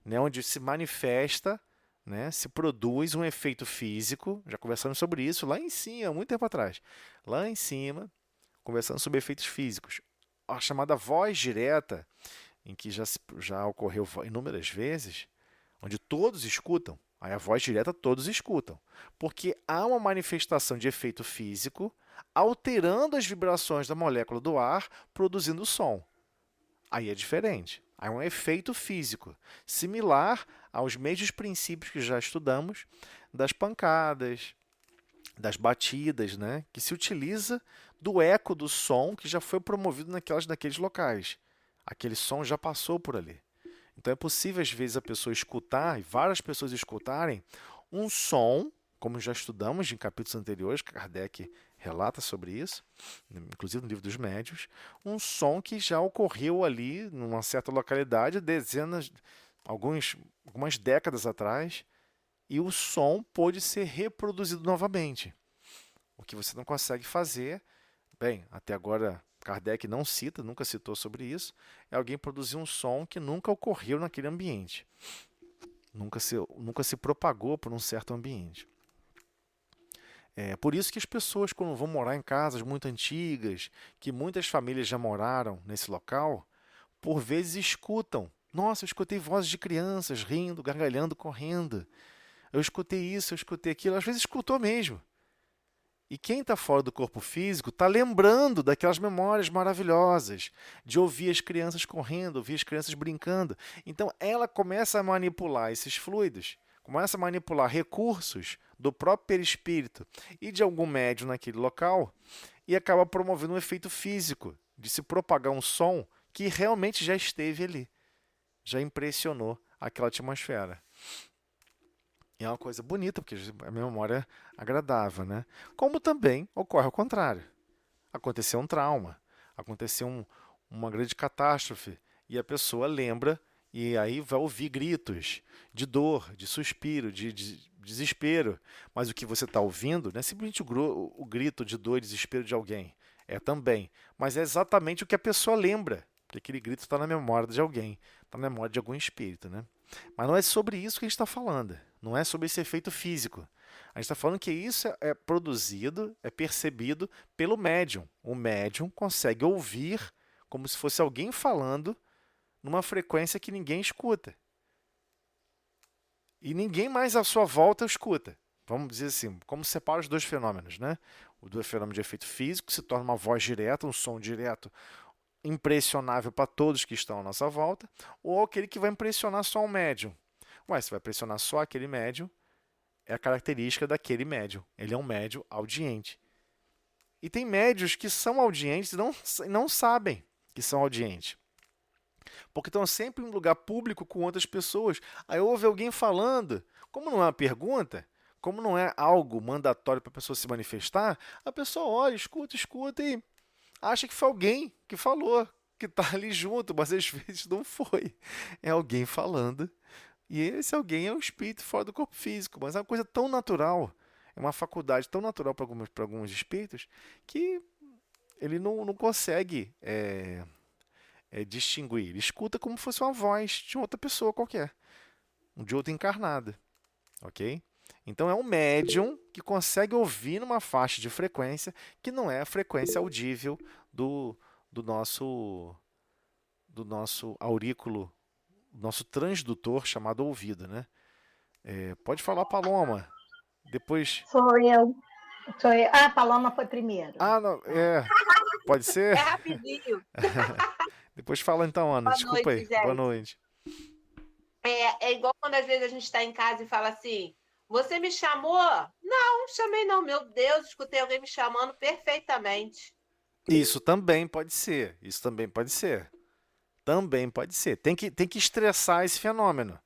né, onde se manifesta, né, se produz um efeito físico. Já conversamos sobre isso lá em cima, muito tempo atrás. Lá em cima, conversando sobre efeitos físicos. A chamada voz direta, em que já ocorreu inúmeras vezes, onde todos escutam, aí a voz direta todos escutam, porque há uma manifestação de efeito físico alterando as vibrações da molécula do ar, produzindo som. Aí é diferente. Aí é um efeito físico, similar aos mesmos princípios que já estudamos das pancadas, das batidas, né? Que se utiliza do eco do som que já foi promovido naqueles locais. Aquele som já passou por ali. Então é possível, às vezes, a pessoa escutar, e várias pessoas escutarem, um som, como já estudamos em capítulos anteriores, que Kardec relata sobre isso, inclusive no livro dos médiuns, um som que já ocorreu ali, numa certa localidade, algumas décadas atrás, e o som pôde ser reproduzido novamente. O que você não consegue fazer, bem, até agora Kardec não cita, nunca citou sobre isso, é alguém produzir um som que nunca ocorreu naquele ambiente, nunca se propagou por um certo ambiente. É por isso que as pessoas, quando vão morar em casas muito antigas, que muitas famílias já moraram nesse local, por vezes escutam. Nossa, eu escutei vozes de crianças rindo, gargalhando, correndo. Eu escutei isso, eu escutei aquilo. Às vezes escutou mesmo. E quem está fora do corpo físico está lembrando daquelas memórias maravilhosas, de ouvir as crianças correndo, ouvir as crianças brincando. Então ela começa a manipular esses fluidos, começa a manipular recursos do próprio perispírito e de algum médium naquele local e acaba promovendo um efeito físico de se propagar um som que realmente já esteve ali, já impressionou aquela atmosfera. E é uma coisa bonita, porque a memória é agradável, né? Como também ocorre ao contrário. Aconteceu um trauma, aconteceu uma grande catástrofe, e a pessoa lembra, e aí vai ouvir gritos de dor, de suspiro, de desespero. Mas o que você está ouvindo não é simplesmente o grito de dor e desespero de alguém. É também. Mas é exatamente o que a pessoa lembra, porque aquele grito está na memória de alguém, está na memória de algum espírito, né? Mas não é sobre isso que a gente está falando. Não é sobre esse efeito físico. A gente está falando que isso é produzido, é percebido pelo médium. O médium consegue ouvir como se fosse alguém falando numa frequência que ninguém escuta. E ninguém mais à sua volta escuta. Vamos dizer assim, como separa os dois fenômenos, né? O do fenômeno de efeito físico, que se torna uma voz direta, um som direto, impressionável para todos que estão à nossa volta, ou aquele que vai impressionar só um médium. Ué, se vai impressionar só aquele médium, é a característica daquele médium. Ele é um médium audiente. E tem médios que são audientes e não sabem que são audientes. Porque estão sempre em um lugar público com outras pessoas. Aí ouve alguém falando, como não é uma pergunta, como não é algo mandatório para a pessoa se manifestar, a pessoa olha, escuta e acha que foi alguém que falou, que está ali junto, mas às vezes não foi. É alguém falando. E esse alguém é o espírito fora do corpo físico, mas é uma coisa tão natural, é uma faculdade tão natural para alguns espíritos, que ele não consegue distinguir. Ele escuta como se fosse uma voz de outra pessoa qualquer, de outra encarnada. Ok? Então é um médium que consegue ouvir numa faixa de frequência que não é a frequência audível do nosso aurículo, nosso transdutor chamado ouvido, né? Pode falar, Paloma. Depois. Sou eu. Ah, a Paloma foi primeiro. Ah, não, pode ser? É rapidinho. Depois fala então, Ana. Boa Desculpa noite, aí. gente. Boa noite. É igual quando às vezes a gente está em casa e fala assim: Você me chamou? Não chamei não. Meu Deus, escutei alguém me chamando perfeitamente. Isso também pode ser. Isso também pode ser. Também pode ser. Tem que estressar esse fenômeno.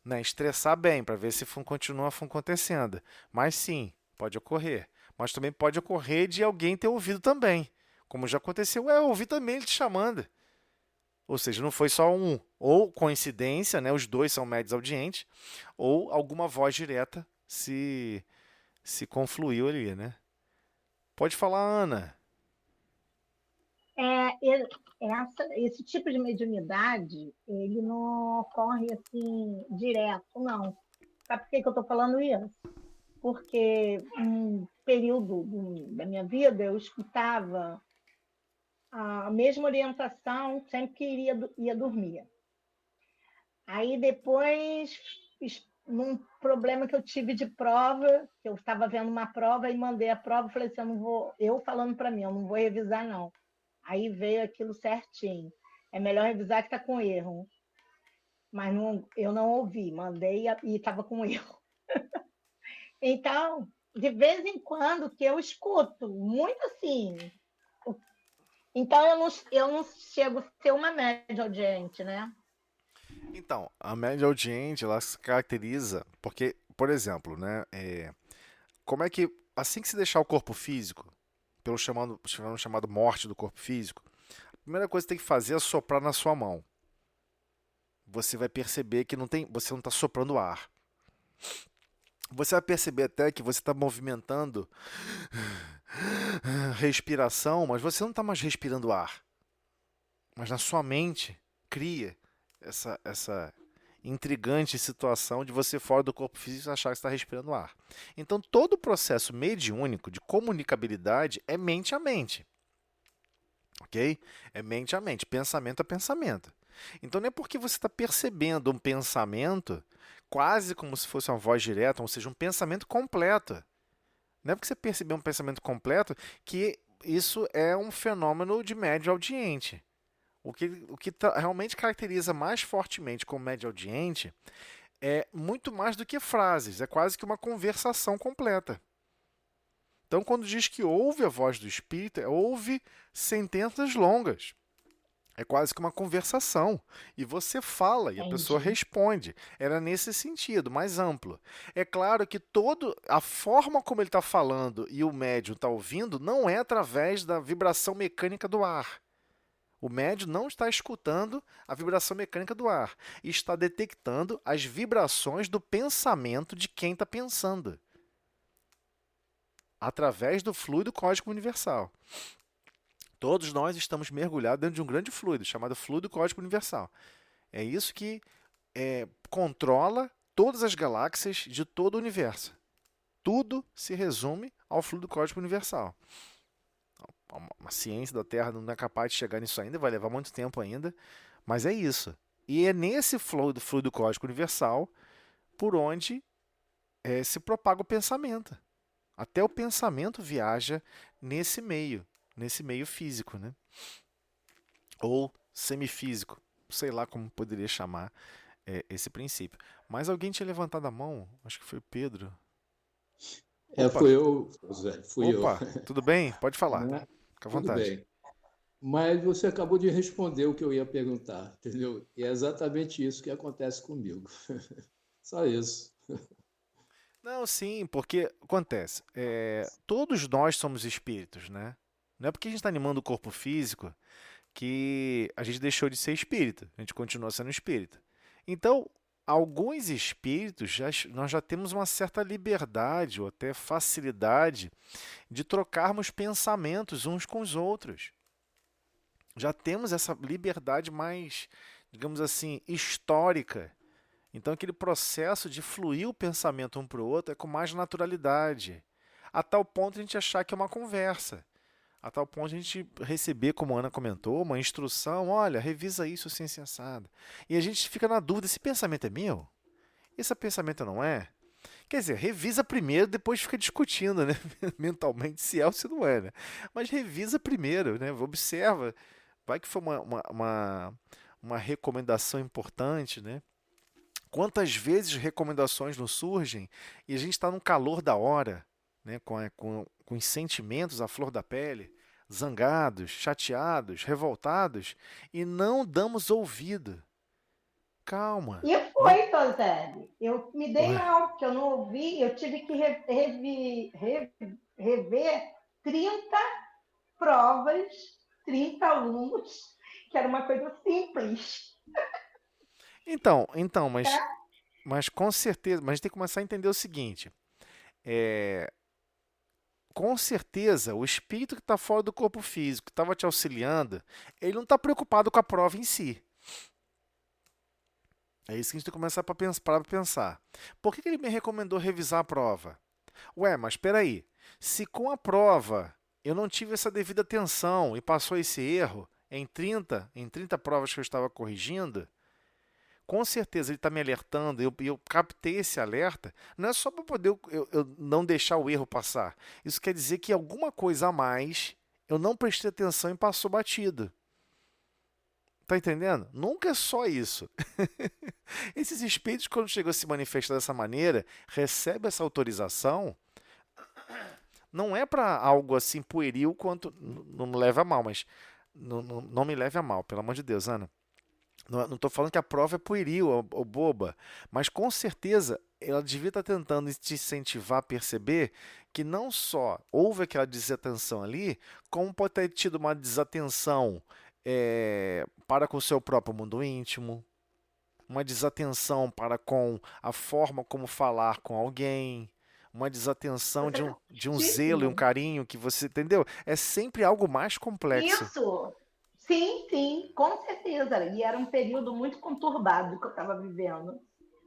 Né? Estressar bem para ver se continua acontecendo. Mas sim, pode ocorrer. Mas também pode ocorrer de alguém ter ouvido também. Como já aconteceu, eu ouvi também ele te chamando. Ou seja, não foi só um. Ou coincidência, né? Os dois são médios audientes, ou alguma voz direta se confluiu ali, né? Pode falar, Ana. Esse tipo de mediunidade, ele não ocorre assim direto, não. Sabe por que eu estou falando isso? Porque um período da minha vida eu escutava a mesma orientação sempre que ia dormir. Aí depois, num problema que eu tive de prova, que eu estava vendo uma prova e mandei a prova, falei assim, eu falando para mim, eu não vou revisar não. Aí veio aquilo certinho. É melhor revisar que está com erro. Mas eu não ouvi, mandei e estava com erro. Então, de vez em quando que eu escuto, muito assim. Então, eu não chego a ser uma média audiente, né? Então, a média audiente, ela se caracteriza porque, por exemplo, né, como é que, assim que se deixar o corpo físico, pelo chamado morte do corpo físico, a primeira coisa que tem que fazer é soprar na sua mão. Você vai perceber que você não está soprando ar. Você vai perceber até que você está movimentando respiração, mas você não está mais respirando ar. Mas na sua mente cria essa intrigante situação de você fora do corpo físico achar que está respirando ar. Então todo o processo mediúnico de comunicabilidade é mente a mente. Ok? É mente a mente, pensamento a pensamento. Então não é porque você está percebendo um pensamento quase como se fosse uma voz direta, ou seja, um pensamento completo. Não é porque você percebeu um pensamento completo que isso é um fenômeno de médio audiente. O que realmente caracteriza mais fortemente como médio audiente é muito mais do que frases, é quase que uma conversação completa. Então, quando diz que ouve a voz do Espírito, ouve sentenças longas. É quase que uma conversação. E você fala e a pessoa Entendi. responde. Era nesse sentido, mais amplo. É claro que a forma como ele está falando e o médium está ouvindo não é através da vibração mecânica do ar. O médium não está escutando a vibração mecânica do ar. Está detectando as vibrações do pensamento de quem está pensando. Através do fluido cósmico universal. Todos nós estamos mergulhados dentro de um grande fluido, chamado fluido cósmico universal. É isso que controla todas as galáxias de todo o universo. Tudo se resume ao fluido cósmico universal. A ciência da Terra não é capaz de chegar nisso ainda, vai levar muito tempo ainda, mas é isso. E é nesse fluido cósmico universal por onde se propaga o pensamento. Até o pensamento viaja nesse meio físico, né? Ou semifísico, sei lá como poderia chamar esse princípio. Mas alguém tinha levantado a mão, acho que foi o Pedro. Opa, Fui eu, Zé, fui eu. opa, tudo bem? Pode falar, Né? fica à Tudo vontade. bem. Mas você acabou de responder o que eu ia perguntar, entendeu? E é exatamente isso que acontece comigo. Só isso. Não, sim, porque acontece, todos nós somos espíritos, né? Não é porque a gente está animando o corpo físico que a gente deixou de ser espírito, a gente continua sendo espírito. Então, alguns espíritos, nós já temos uma certa liberdade ou até facilidade de trocarmos pensamentos uns com os outros. Já temos essa liberdade mais, digamos assim, histórica. Então, aquele processo de fluir o pensamento um para o outro é com mais naturalidade, a tal ponto de a gente achar que é uma conversa. A tal ponto de a gente receber, como a Ana comentou, uma instrução, olha, revisa isso assim, assim, assado. E a gente fica na dúvida, esse pensamento é meu? Esse pensamento não é? Quer dizer, revisa primeiro, depois fica discutindo, né? Mentalmente, se é ou se não é, né? Mas revisa primeiro, né? Observa, vai que foi uma recomendação importante, né? Quantas vezes recomendações não surgem e a gente está no calor da hora, né? Com os sentimentos à flor da pele, zangados, chateados, revoltados, e não damos ouvido. Calma. E foi, Tozelli. Eu me dei Ué. mal, porque eu não ouvi, eu tive que rever 30 provas, 30 alunos, que era uma coisa simples. Então, mas com certeza, mas a gente tem que começar a entender o seguinte. Com certeza, o espírito que está fora do corpo físico, que estava te auxiliando, ele não está preocupado com a prova em si. É isso que a gente tem que começar para pensar. Por que ele me recomendou revisar a prova? Ué, mas espera aí. Se com a prova eu não tive essa devida atenção e passou esse erro em 30 provas que eu estava corrigindo, com certeza ele está me alertando e eu captei esse alerta, não é só para poder eu não deixar o erro passar. Isso quer dizer que alguma coisa a mais eu não prestei atenção e passou batido. Tá entendendo? Nunca é só isso. Esses espíritos, quando chegam a se manifestar dessa maneira, recebem essa autorização, não é para algo assim pueril quanto. Não me leve a mal, mas. Não me leve a mal, pelo amor de Deus, Ana. Não estou falando que a prova é pueril ou boba, mas com certeza ela devia estar tentando te incentivar a perceber que não só houve aquela desatenção ali, como pode ter tido uma desatenção para com o seu próprio mundo íntimo, uma desatenção para com a forma como falar com alguém, uma desatenção Você de um está zelo e um certíssimo. carinho que você, entendeu? É sempre algo mais complexo. Isso, sim, sim, com certeza. E era um período muito conturbado que eu estava vivendo.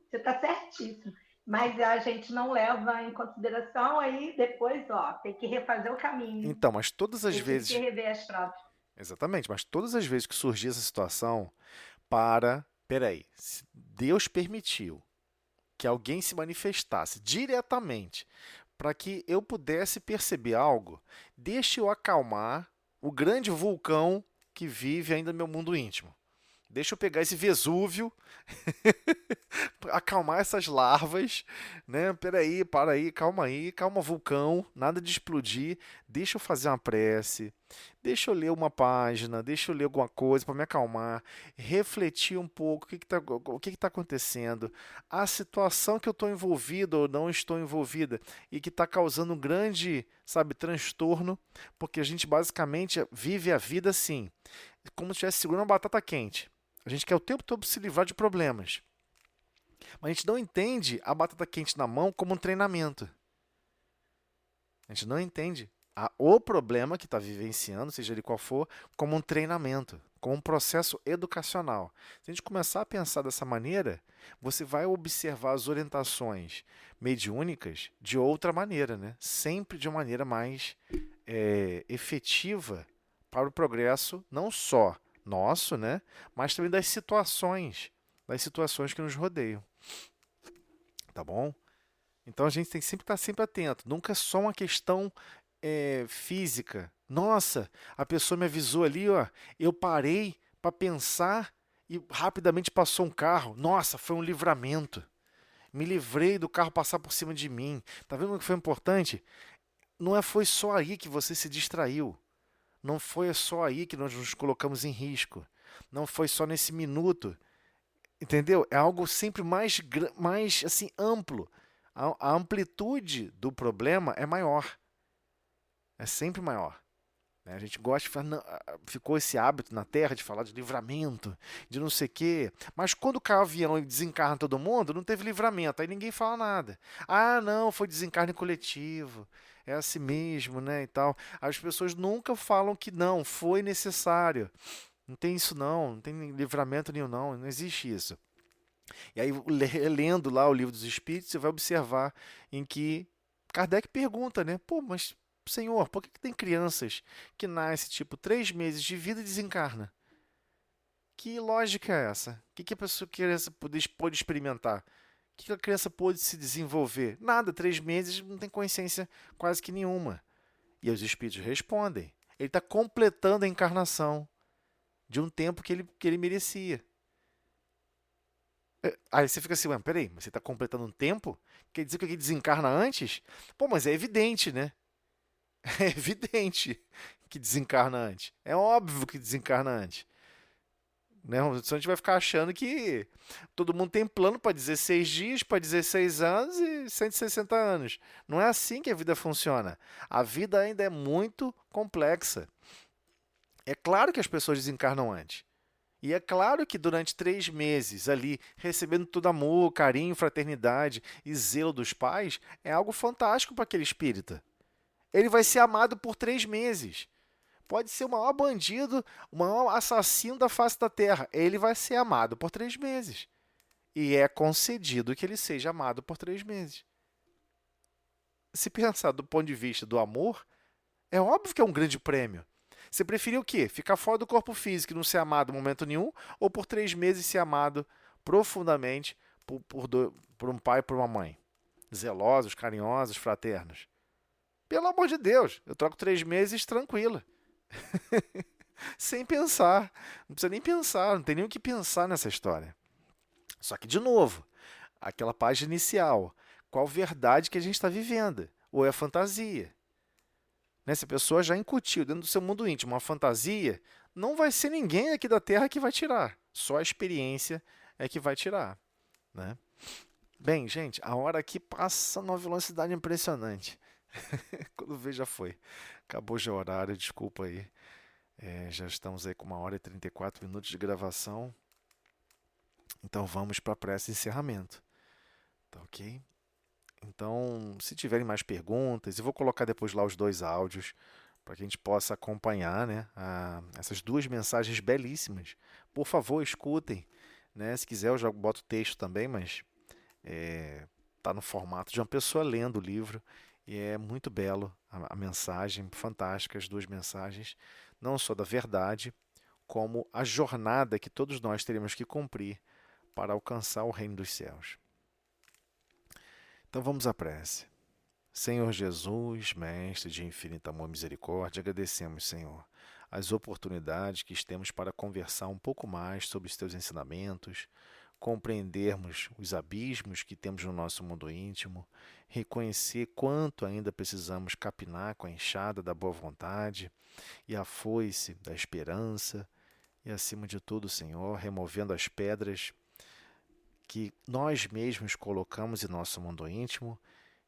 Você está certíssimo. Mas a gente não leva em consideração, aí depois, ó, tem que refazer o caminho. Então, mas todas as Eu tive que vezes, rever as provas. exatamente, mas todas as vezes que surgia essa situação, peraí, se Deus permitiu que alguém se manifestasse diretamente para que eu pudesse perceber algo, deixe eu acalmar o grande vulcão que vive ainda no meu mundo íntimo. Deixa eu pegar esse Vesúvio, acalmar essas larvas, né? Peraí, para aí, calma, vulcão, nada de explodir. Deixa eu fazer uma prece, deixa eu ler uma página, deixa eu ler alguma coisa para me acalmar, refletir um pouco o que está acontecendo, a situação que eu estou envolvido ou não estou envolvida e que está causando um grande, sabe, transtorno, porque a gente basicamente vive a vida assim, como se estivesse segurando uma batata quente. A gente quer o tempo todo se livrar de problemas. Mas a gente não entende a batata quente na mão como um treinamento. A gente não entende o problema que está vivenciando, seja ele qual for, como um treinamento, como um processo educacional. Se a gente começar a pensar dessa maneira, você vai observar as orientações mediúnicas de outra maneira, né? Sempre de uma maneira mais efetiva para o progresso, não só nosso, né? Mas também das situações que nos rodeiam. Tá bom? Então a gente tem que sempre estar sempre atento. Nunca é só uma questão física. Nossa, a pessoa me avisou ali, ó. Eu parei para pensar e rapidamente passou um carro. Nossa, foi um livramento. Me livrei do carro passar por cima de mim. Tá vendo o que foi importante? Foi só aí que você se distraiu. Não foi só aí que nós nos colocamos em risco. Não foi só nesse minuto. Entendeu? É algo sempre mais assim, amplo. A amplitude do problema é maior. É sempre maior. Né? A gente gosta de falar, não, ficou esse hábito na Terra de falar de livramento, de não sei o quê. Mas quando cai o avião e desencarna todo mundo, não teve livramento. Aí ninguém fala nada. Ah, não, foi desencarne coletivo. É assim mesmo, né? E tal. As pessoas nunca falam que não, foi necessário. Não tem isso não tem livramento nenhum não existe isso. E aí, lendo lá o Livro dos Espíritos, você vai observar em que Kardec pergunta, né? Pô, mas, Senhor, por que tem crianças que nascem, tipo, 3 meses de vida e desencarna? Que lógica é essa? O que a criança pôde experimentar? O que a criança pôde se desenvolver? Nada, 3 meses não tem consciência quase que nenhuma. E os Espíritos respondem. Ele está completando a encarnação de um tempo que ele merecia. Aí você fica assim, peraí, mas você está completando um tempo? Quer dizer que ele desencarna antes? Pô, mas é evidente, né? É evidente que desencarna antes. É óbvio que desencarna antes. Né? Senão a gente vai ficar achando que todo mundo tem plano para 16 dias, para 16 anos e 160 anos. Não é assim que a vida funciona. A vida ainda é muito complexa. É claro que as pessoas desencarnam antes. E é claro que durante 3 meses ali, recebendo todo amor, carinho, fraternidade e zelo dos pais, é algo fantástico para aquele espírita. Ele vai ser amado por 3 meses. Pode ser o maior bandido, o maior assassino da face da terra. Ele vai ser amado por 3 meses. E é concedido que ele seja amado por 3 meses. Se pensar do ponto de vista do amor, é óbvio que é um grande prêmio. Você preferia o quê? Ficar fora do corpo físico e não ser amado em momento nenhum? Ou por 3 meses ser amado profundamente por um pai e por uma mãe? Zelosos, carinhosos, fraternos. Pelo amor de Deus, eu troco 3 meses tranquila. Sem pensar. Não precisa nem pensar, não tem nem o que pensar nessa história. Só que, de novo, aquela página inicial. Qual verdade que a gente está vivendo? Ou é fantasia? Né? Se a pessoa já incutiu dentro do seu mundo íntimo uma fantasia, não vai ser ninguém aqui da Terra que vai tirar. Só a experiência é que vai tirar. Né? Bem, gente, a hora aqui passa numa velocidade impressionante. Quando vê, já foi. Acabou já o horário, desculpa aí. Já estamos aí com 1h e 34 minutos de gravação. Então vamos para a prece de encerramento, tá ok? Então, se tiverem mais perguntas, eu vou colocar depois lá os 2 áudios para que a gente possa acompanhar, né, essas 2 mensagens belíssimas. Por favor, escutem, né? Se quiser eu já boto texto também, mas tá no formato de uma pessoa lendo o livro e é muito belo a mensagem, fantástica as 2 mensagens, não só da verdade, como a jornada que todos nós teremos que cumprir para alcançar o reino dos céus. Então vamos à prece. Senhor Jesus, Mestre de infinita amor e misericórdia, agradecemos, Senhor, as oportunidades que temos para conversar um pouco mais sobre os teus ensinamentos, compreendermos os abismos que temos no nosso mundo íntimo, reconhecer quanto ainda precisamos capinar com a enxada da boa vontade e a foice da esperança, e acima de tudo, Senhor, removendo as pedras que nós mesmos colocamos em nosso mundo íntimo,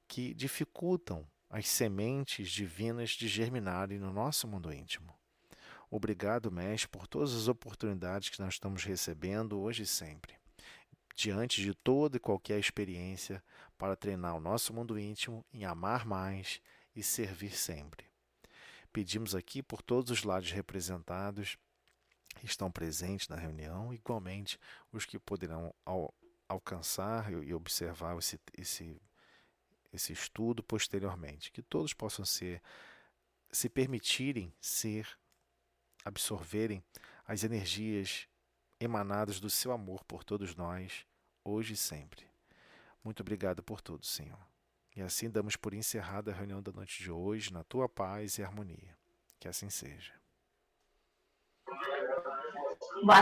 que dificultam as sementes divinas de germinarem no nosso mundo íntimo. Obrigado, Mestre, por todas as oportunidades que nós estamos recebendo hoje e sempre, diante de toda e qualquer experiência, para treinar o nosso mundo íntimo em amar mais e servir sempre. Pedimos aqui por todos os lados representados que estão presentes na reunião, igualmente os que poderão alcançar e observar esse estudo posteriormente, que todos possam se permitirem absorverem as energias emanadas do seu amor por todos nós, hoje e sempre. Muito obrigado por tudo, Senhor. E assim damos por encerrada a reunião da noite de hoje, na tua paz e harmonia. Que assim seja.